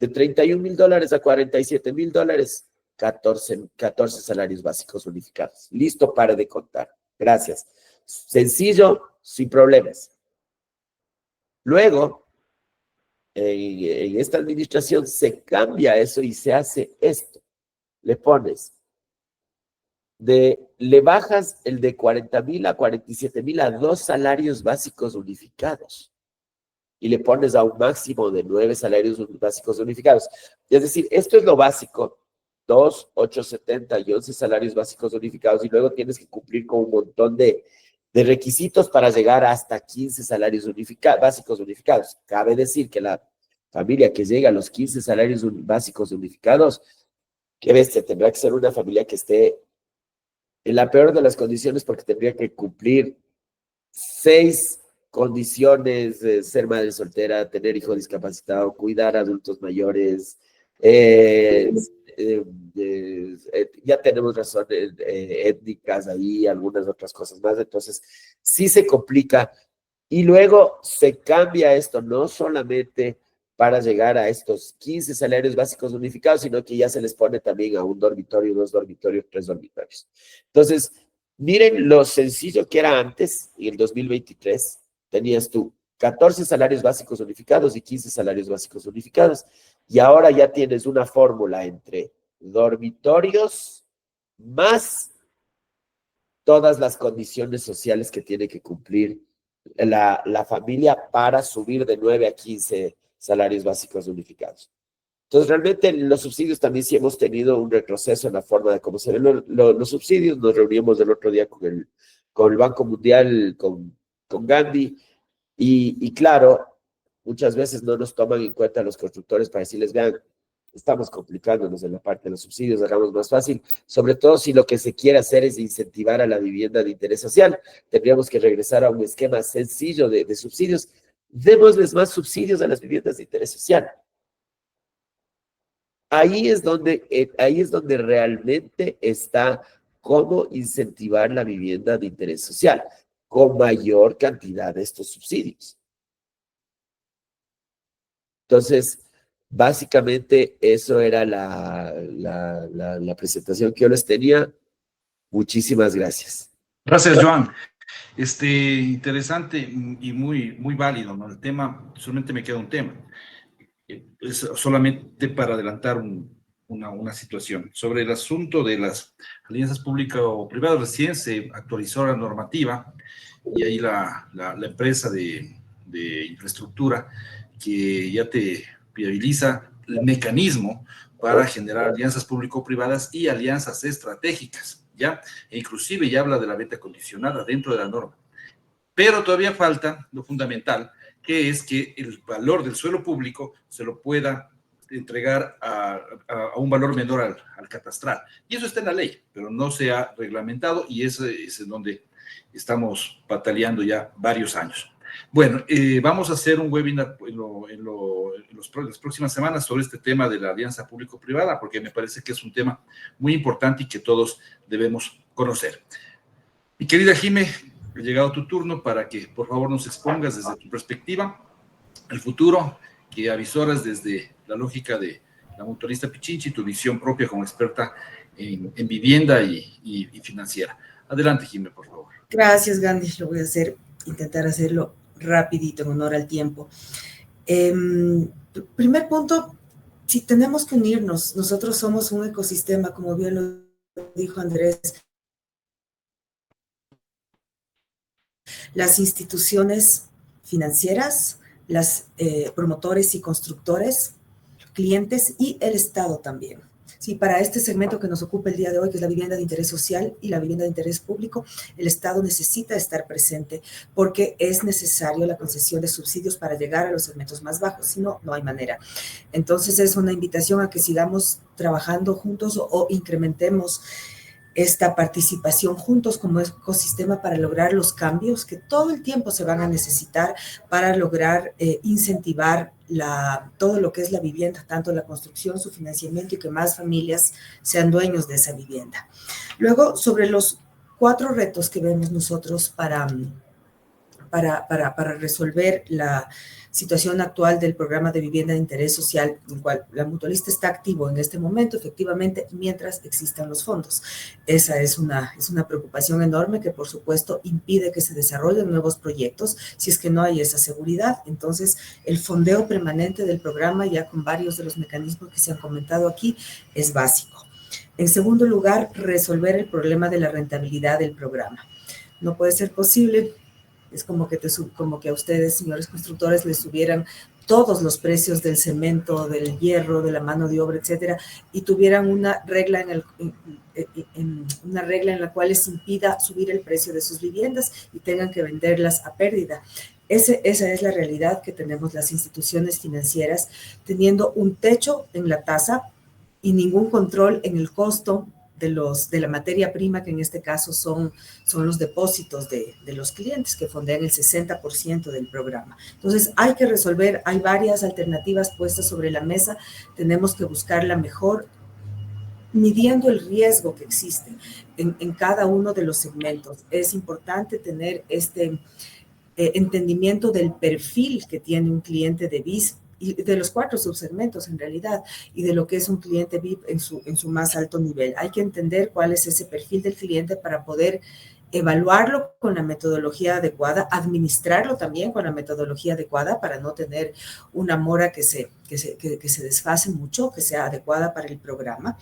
De $31,000 a $47,000, 14 salarios básicos unificados. Listo, para de contar. Gracias. Sencillo, sin problemas. Luego, en esta administración se cambia eso y se hace esto. Le pones, le bajas el de 40,000 a 47,000 a 2 salarios básicos unificados. Y le pones a un máximo de 9 salarios básicos unificados. Es decir, esto es lo básico, 2, 8, 70 y 11 salarios básicos unificados, y luego tienes que cumplir con un montón de requisitos para llegar hasta 15 salarios básicos unificados. Cabe decir que la familia que llega a los 15 salarios básicos unificados qué bestia, tendrá que ser una familia que esté en la peor de las condiciones porque tendría que cumplir 6 condiciones: ser madre soltera, tener hijo discapacitado, cuidar a adultos mayores. Ya tenemos razones étnicas ahí, algunas otras cosas más. Entonces, sí se complica. Y luego se cambia esto, no solamente para llegar a estos 15 salarios básicos unificados, sino que ya se les pone también a un dormitorio, 2 dormitorios, 3 dormitorios. Entonces, miren lo sencillo que era antes, en el 2023, tenías tú 14 salarios básicos unificados y 15 salarios básicos unificados, y ahora ya tienes una fórmula entre dormitorios más todas las condiciones sociales que tiene que cumplir la familia para subir de 9 a 15 salarios básicos unificados. Entonces, realmente en los subsidios también sí hemos tenido un retroceso en la forma de cómo se ven los subsidios. Nos reunimos el otro día con el Banco Mundial, con Gandhi, y claro, muchas veces no nos toman en cuenta los constructores para decirles, vean, estamos complicándonos en la parte de los subsidios, hagamos más fácil, sobre todo si lo que se quiere hacer es incentivar a la vivienda de interés social. Tendríamos que regresar a un esquema sencillo de subsidios. Démosles más subsidios a las viviendas de interés social. Ahí es donde realmente está cómo incentivar la vivienda de interés social, con mayor cantidad de estos subsidios. Entonces, básicamente eso era la presentación que yo les tenía. Muchísimas gracias. Gracias, Joan. Interesante y muy válido, ¿no? El tema, solamente me queda un tema. Es solamente para adelantar una situación. Sobre el asunto de las alianzas públicas o privadas, recién se actualizó la normativa y ahí la empresa de infraestructura que ya te viabiliza el mecanismo para generar alianzas público-privadas y alianzas estratégicas, ¿ya? E inclusive ya habla de la venta condicionada dentro de la norma. Pero todavía falta lo fundamental, que es que el valor del suelo público se lo pueda entregar a un valor menor al catastral. Y eso está en la ley, pero no se ha reglamentado y ese es en donde estamos bataleando ya varios años. Bueno, vamos a hacer un webinar en las próximas semanas sobre este tema de la alianza público-privada, porque me parece que es un tema muy importante y que todos debemos conocer. Mi querida Jime, ha llegado tu turno para que por favor nos expongas desde tu perspectiva el futuro, que avisoras desde la lógica de la mutualista Pichinchi, tu visión propia como experta en vivienda y financiera. Adelante, Jime, por favor. Gracias, Gandhi. Lo voy a intentar hacerlo rapidito, en honor al tiempo. Primer punto, si tenemos que unirnos, nosotros somos un ecosistema, como bien lo dijo Andrés. Las instituciones financieras, las promotores y constructores, clientes y el Estado también. Sí, para este segmento que nos ocupa el día de hoy, que es la vivienda de interés social y la vivienda de interés público, el Estado necesita estar presente porque es necesario la concesión de subsidios para llegar a los segmentos más bajos, si no, no hay manera. Entonces es una invitación a que sigamos trabajando juntos o incrementemos esta participación juntos como ecosistema para lograr los cambios que todo el tiempo se van a necesitar para lograr incentivar todo lo que es la vivienda, tanto la construcción, su financiamiento y que más familias sean dueños de esa vivienda. Luego, sobre los 4 retos que vemos nosotros para resolver la situación actual del programa de vivienda de interés social, en el cual la mutualista está activo en este momento, efectivamente, mientras existan los fondos. Esa es una preocupación enorme que, por supuesto, impide que se desarrollen nuevos proyectos si es que no hay esa seguridad. Entonces, el fondeo permanente del programa, ya con varios de los mecanismos que se han comentado aquí, es básico. En segundo lugar, resolver el problema de la rentabilidad del programa. No puede ser posible. Es como que a ustedes, señores constructores, les subieran todos los precios del cemento, del hierro, de la mano de obra, etcétera, y tuvieran una regla en la cual les impida subir el precio de sus viviendas y tengan que venderlas a pérdida. Esa es la realidad que tenemos las instituciones financieras, teniendo un techo en la tasa y ningún control en el costo de la materia prima, que en este caso son los depósitos de los clientes, que fondean el 60% del programa. Entonces, hay que resolver, hay varias alternativas puestas sobre la mesa, tenemos que buscar la mejor, midiendo el riesgo que existe en cada uno de los segmentos. Es importante tener este entendimiento del perfil que tiene un cliente de BIS, y de los 4 subsegmentos en realidad, y de lo que es un cliente VIP en su más alto nivel. Hay que entender cuál es ese perfil del cliente para poder evaluarlo con la metodología adecuada, administrarlo también con la metodología adecuada para no tener una mora que se desfase mucho, que sea adecuada para el programa.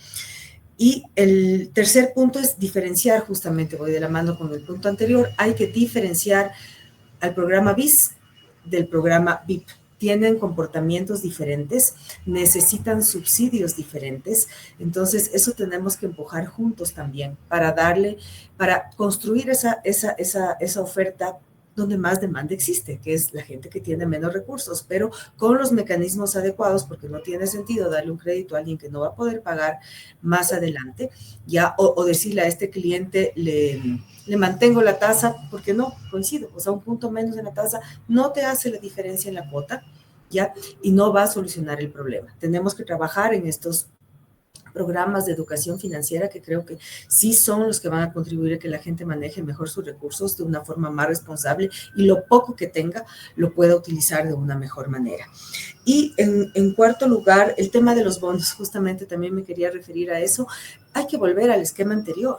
Y el tercer punto es diferenciar, justamente voy de la mano con el punto anterior, hay que diferenciar al programa BIS del programa VIP. Tienen comportamientos diferentes, necesitan subsidios diferentes, entonces eso tenemos que empujar juntos también para construir esa oferta donde más demanda existe, que es la gente que tiene menos recursos, pero con los mecanismos adecuados, porque no tiene sentido darle un crédito a alguien que no va a poder pagar más adelante, ya, o decirle a este cliente, le mantengo la tasa, porque no, coincido, o sea, un punto menos en la tasa no te hace la diferencia en la cuota, ya, y no va a solucionar el problema. Tenemos que trabajar en estos programas de educación financiera que creo que sí son los que van a contribuir a que la gente maneje mejor sus recursos de una forma más responsable y lo poco que tenga lo pueda utilizar de una mejor manera. Y en cuarto lugar, el tema de los bonos, justamente también me quería referir a eso. Hay que volver al esquema anterior.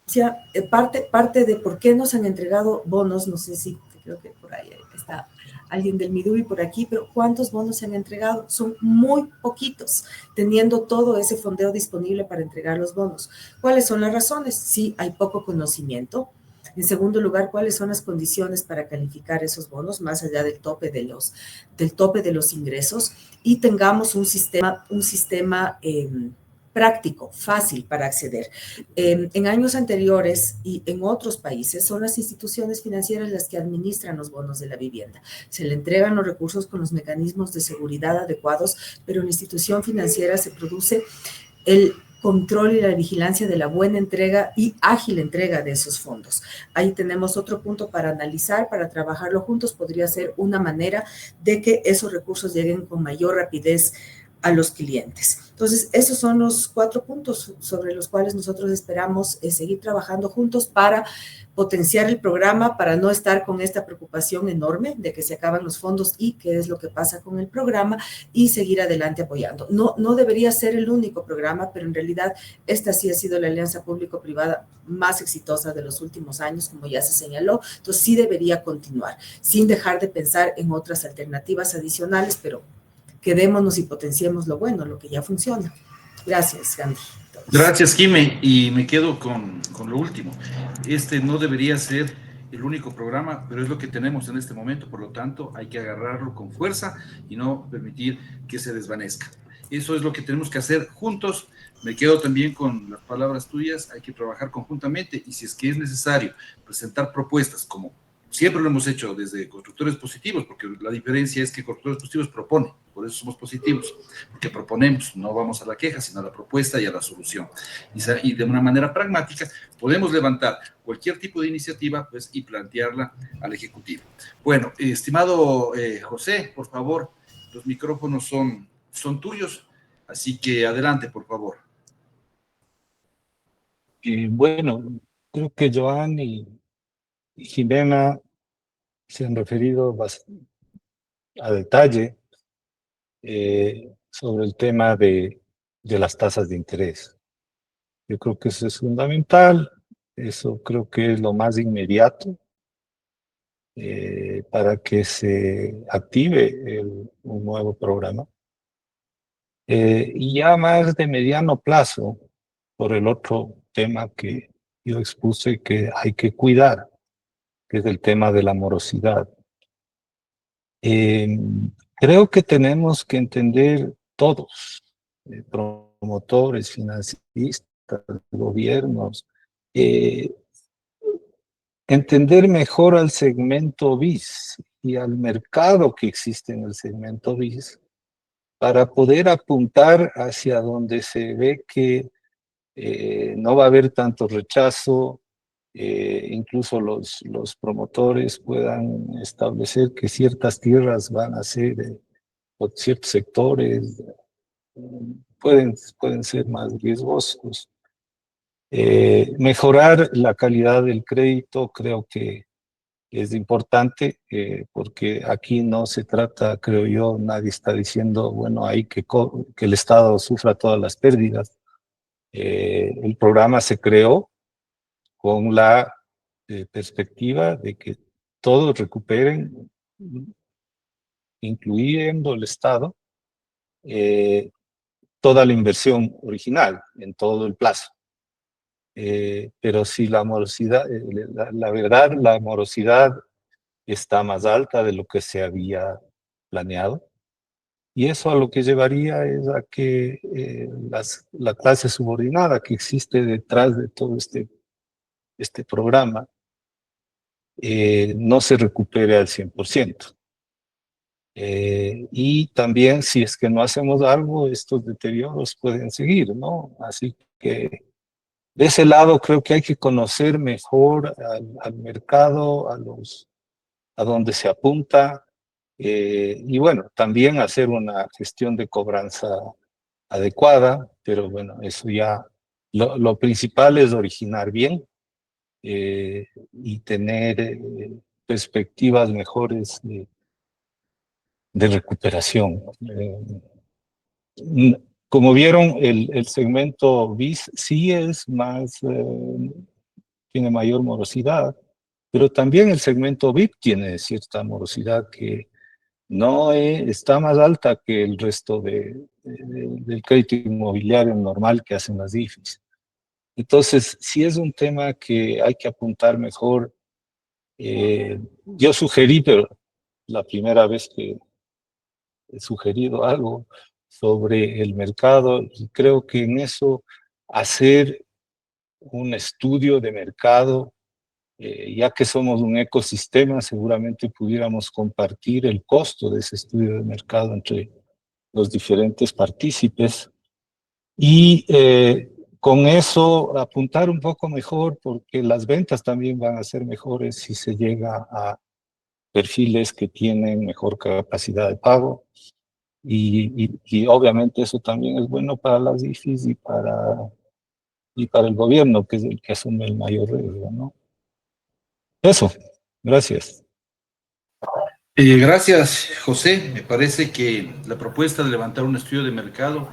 O sea, parte de por qué nos han entregado bonos, no sé si, creo que por ahí está alguien del Midui por aquí, pero ¿cuántos bonos se han entregado? Son muy poquitos, teniendo todo ese fondeo disponible para entregar los bonos. ¿Cuáles son las razones? Sí, hay poco conocimiento. En segundo lugar, ¿cuáles son las condiciones para calificar esos bonos más allá del tope de los ingresos? Y tengamos un sistema práctico, fácil para acceder. En años anteriores y en otros países son las instituciones financieras las que administran los bonos de la vivienda. Se le entregan los recursos con los mecanismos de seguridad adecuados, pero en la institución financiera se produce el control y la vigilancia de la buena entrega y ágil entrega de esos fondos. Ahí tenemos otro punto para analizar, para trabajarlo juntos. Podría ser una manera de que esos recursos lleguen con mayor rapidez a los clientes. Entonces, esos son los 4 puntos sobre los cuales nosotros esperamos seguir trabajando juntos para potenciar el programa, para no estar con esta preocupación enorme de que se acaban los fondos y qué es lo que pasa con el programa, y seguir adelante apoyando. No debería ser el único programa, pero en realidad esta sí ha sido la alianza público-privada más exitosa de los últimos años, como ya se señaló. Entonces, sí debería continuar, sin dejar de pensar en otras alternativas adicionales, pero quedémonos y potenciemos lo bueno, lo que ya funciona. Gracias, Gandhi. Gracias, Jime, y me quedo con lo último. Este no debería ser el único programa, pero es lo que tenemos en este momento, por lo tanto hay que agarrarlo con fuerza y no permitir que se desvanezca. Eso es lo que tenemos que hacer juntos. Me quedo también con las palabras tuyas, hay que trabajar conjuntamente y si es que es necesario presentar propuestas como siempre lo hemos hecho desde Constructores Positivos, porque la diferencia es que Constructores Positivos propone, por eso somos positivos, porque proponemos, no vamos a la queja, sino a la propuesta y a la solución. Y de una manera pragmática podemos levantar cualquier tipo de iniciativa pues, y plantearla al Ejecutivo. Bueno, estimado José, por favor, los micrófonos son tuyos, así que adelante, por favor. Bueno, creo que Joan y Jimena se han referido a detalle sobre el tema de las tasas de interés. Yo creo que eso es fundamental, eso creo que es lo más inmediato para que se active un nuevo programa. Y ya más de mediano plazo, por el otro tema que yo expuse que hay que cuidar, que es el tema de la morosidad. Creo que tenemos que entender todos, promotores, financistas, gobiernos, entender mejor al segmento BIS y al mercado que existe en el segmento BIS para poder apuntar hacia donde se ve que no va a haber tanto rechazo, incluso los promotores puedan establecer que ciertas tierras van a ser, o ciertos sectores pueden ser más riesgosos. Mejorar la calidad del crédito creo que es importante, porque aquí no se trata, creo yo, nadie está diciendo, bueno, hay que el Estado sufra todas las pérdidas. El programa se creó con la perspectiva de que todos recuperen, incluyendo el Estado, toda la inversión original en todo el plazo. Pero si la morosidad, la verdad, la morosidad está más alta de lo que se había planeado. Y eso a lo que llevaría es a que la clase subordinada que existe detrás de todo este programa no se recupere al 100%. Y también si es que no hacemos algo, estos deterioros pueden seguir, ¿no? Así que de ese lado creo que hay que conocer mejor al mercado, a donde se apunta, y bueno, también hacer una gestión de cobranza adecuada, pero bueno, eso ya, lo principal es originar bien y tener perspectivas mejores de recuperación. Como vieron, el segmento BIS sí es más, tiene mayor morosidad, pero también el segmento VIP tiene cierta morosidad que no está más alta que el resto del crédito inmobiliario normal que hacen las IFIs. Entonces, sí es un tema que hay que apuntar mejor. Yo sugerí, pero la primera vez que he sugerido algo sobre el mercado, y creo que en eso hacer un estudio de mercado, ya que somos un ecosistema, seguramente pudiéramos compartir el costo de ese estudio de mercado entre los diferentes partícipes y con eso apuntar un poco mejor, porque las ventas también van a ser mejores si se llega a perfiles que tienen mejor capacidad de pago y obviamente eso también es bueno para las IFIs y para el gobierno, que es el que asume el mayor riesgo, ¿no? Eso, gracias. Gracias, José. Me parece que la propuesta de levantar un estudio de mercado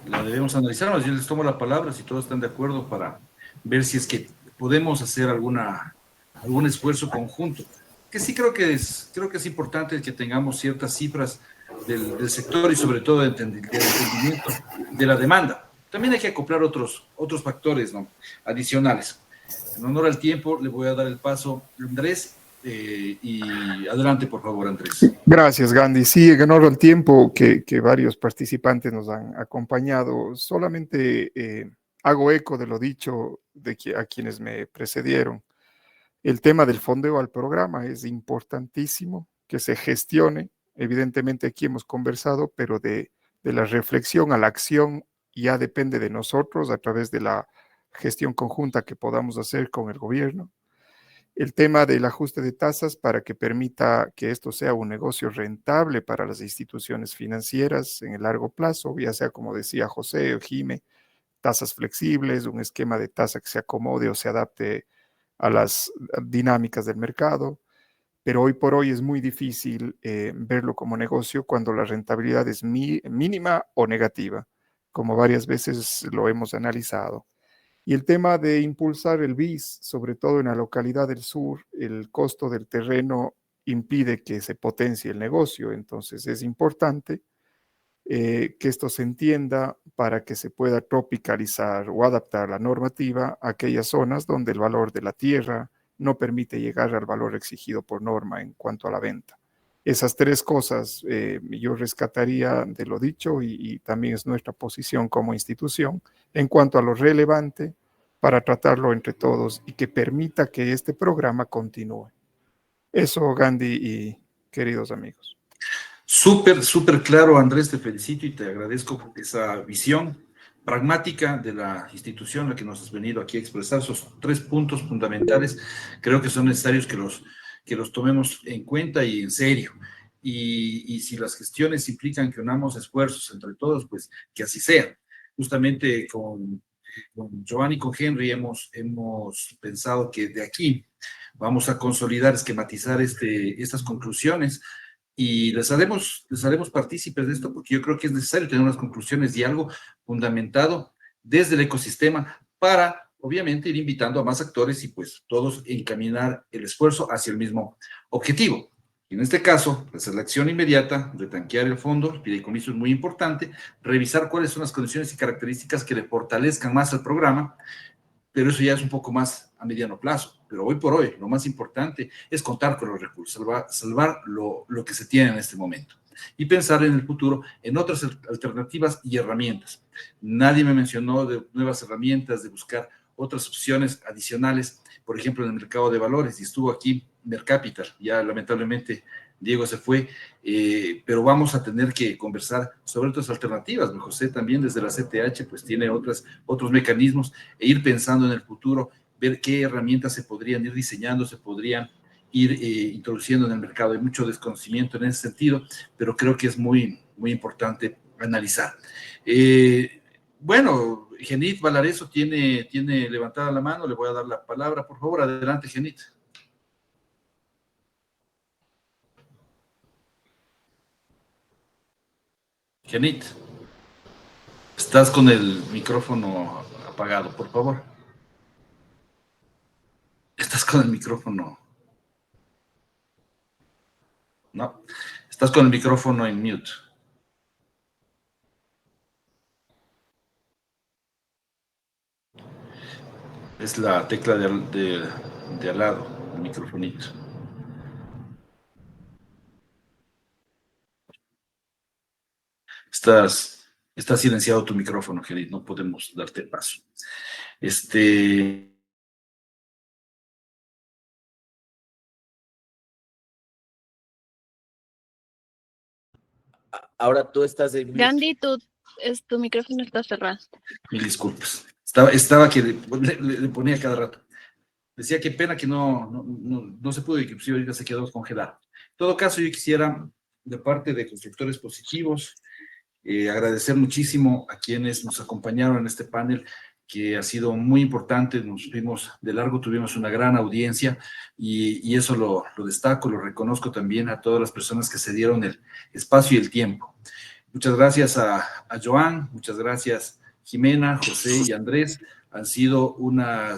la debemos analizar. Yo les tomo la palabra si todos están de acuerdo para ver si es que podemos hacer algún esfuerzo conjunto. Que sí creo que es importante que tengamos ciertas cifras del sector y sobre todo del entendimiento de la demanda. También hay que acoplar otros factores, ¿no?, adicionales. En honor al tiempo, le voy a dar el paso a Andrés. Y adelante, por favor, Andrés. Gracias, Gandhi. Sí, en honor al tiempo que varios participantes nos han acompañado, solamente hago eco de lo dicho a quienes me precedieron. El tema del fondeo al programa es importantísimo que se gestione. Evidentemente aquí hemos conversado, pero de la reflexión a la acción ya depende de nosotros a través de la gestión conjunta que podamos hacer con el gobierno. El tema del ajuste de tasas para que permita que esto sea un negocio rentable para las instituciones financieras en el largo plazo, ya sea, como decía José o Jime, tasas flexibles, un esquema de tasa que se acomode o se adapte a las dinámicas del mercado, pero hoy por hoy es muy difícil verlo como negocio cuando la rentabilidad es mínima o negativa, como varias veces lo hemos analizado. Y el tema de impulsar el BIS, sobre todo en la localidad del sur, el costo del terreno impide que se potencie el negocio, entonces es importante que esto se entienda para que se pueda tropicalizar o adaptar la normativa a aquellas zonas donde el valor de la tierra no permite llegar al valor exigido por norma en cuanto a la venta. Esas tres cosas yo rescataría de lo dicho y también es nuestra posición como institución en cuanto a lo relevante para tratarlo entre todos y que permita que este programa continúe. Eso, Gandhi y queridos amigos. Súper claro, Andrés, te felicito y te agradezco por esa visión pragmática de la institución a la que nos has venido aquí a expresar. Esos 3 puntos fundamentales creo que son necesarios que los tomemos en cuenta y en serio. Y si las gestiones implican que unamos esfuerzos entre todos, pues que así sea. Justamente con Giovanni y con Henry hemos pensado que de aquí vamos a consolidar, esquematizar estas conclusiones y les haremos partícipes de esto porque yo creo que es necesario tener unas conclusiones y algo fundamentado desde el ecosistema para, obviamente, ir invitando a más actores y pues todos encaminar el esfuerzo hacia el mismo objetivo. Y en este caso, hacer la acción inmediata, retanquear el fondo, el fideicomiso es muy importante, revisar cuáles son las condiciones y características que le fortalezcan más al programa, pero eso ya es un poco más a mediano plazo. Pero hoy por hoy, lo más importante es contar con los recursos, salvar lo que se tiene en este momento y pensar en el futuro en otras alternativas y herramientas. Nadie me mencionó de nuevas herramientas, de buscar otras opciones adicionales, por ejemplo, en el mercado de valores, y estuvo aquí Mercapital, ya lamentablemente Diego se fue, pero vamos a tener que conversar sobre otras alternativas. José también desde la CTH pues tiene otros mecanismos e ir pensando en el futuro, ver qué herramientas se podrían ir diseñando, se podrían ir introduciendo en el mercado. Hay mucho desconocimiento en ese sentido, pero creo que es muy importante analizar. Bueno, Genit Valareso tiene levantada la mano, le voy a dar la palabra, por favor, adelante, Genit. Genit, estás con el micrófono apagado, por favor. Estás con el micrófono. No, estás con el micrófono en mute. Es la tecla de al lado, el microfonito. Está silenciado tu micrófono, Genit, no podemos darte paso. Ahora tú estás en mute. Gandhi, tu micrófono está cerrado. Mil disculpas. Estaba que le ponía cada rato. Decía qué pena que no se pudo y que inclusive ahorita se quedó congelado. En todo caso, yo quisiera, de parte de Constructores Positivos, agradecer muchísimo a quienes nos acompañaron en este panel, que ha sido muy importante. Nos fuimos de largo, tuvimos una gran audiencia y eso lo destaco, lo reconozco también a todas las personas que se dieron el espacio y el tiempo. Muchas gracias a Joan, muchas gracias Jimena, José y Andrés. Han sido una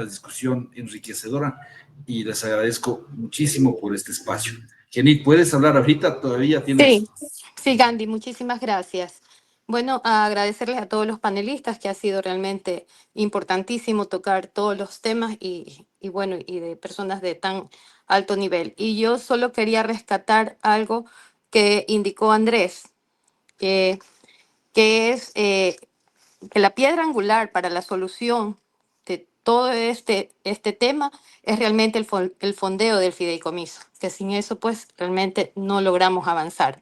discusión enriquecedora y les agradezco muchísimo por este espacio. Genit, ¿puedes hablar ahorita? Todavía tienes... Sí, Gandhi, muchísimas gracias. Bueno, agradecerles a todos los panelistas, que ha sido realmente importantísimo tocar todos los temas y de personas de tan alto nivel. Y yo solo quería rescatar algo que indicó Andrés, que es que la piedra angular para la solución de todo este tema es realmente el fondeo del fideicomiso, que sin eso pues realmente no logramos avanzar.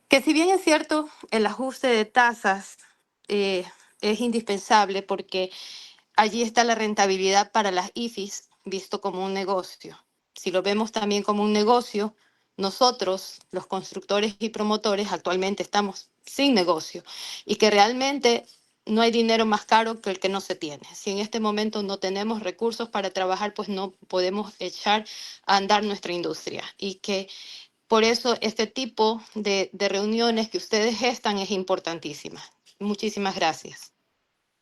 Que si bien es cierto, el ajuste de tasas es indispensable porque allí está la rentabilidad para las IFIs visto como un negocio. Si lo vemos también como un negocio, nosotros, los constructores y promotores, actualmente estamos sin negocio y que realmente no hay dinero más caro que el que no se tiene. Si en este momento no tenemos recursos para trabajar, pues no podemos echar a andar nuestra industria y que por eso este tipo de reuniones que ustedes gestan es importantísima. Muchísimas gracias.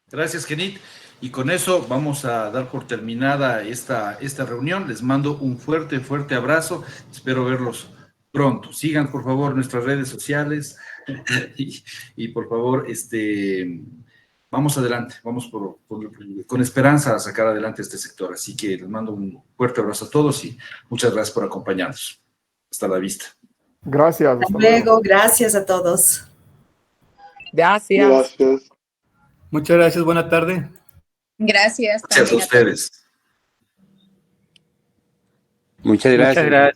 Gracias, Genit. Y con eso vamos a dar por terminada esta reunión. Les mando un fuerte abrazo. Espero verlos pronto. Sigan, por favor, nuestras redes sociales y por favor, vamos adelante. Vamos con esperanza a sacar adelante este sector. Así que les mando un fuerte abrazo a todos y muchas gracias por acompañarnos. Hasta la vista. Gracias. Hasta luego. Gracias a todos. Gracias. Muchas gracias. Buena tarde. Gracias. Gracias a ustedes. Muchas gracias.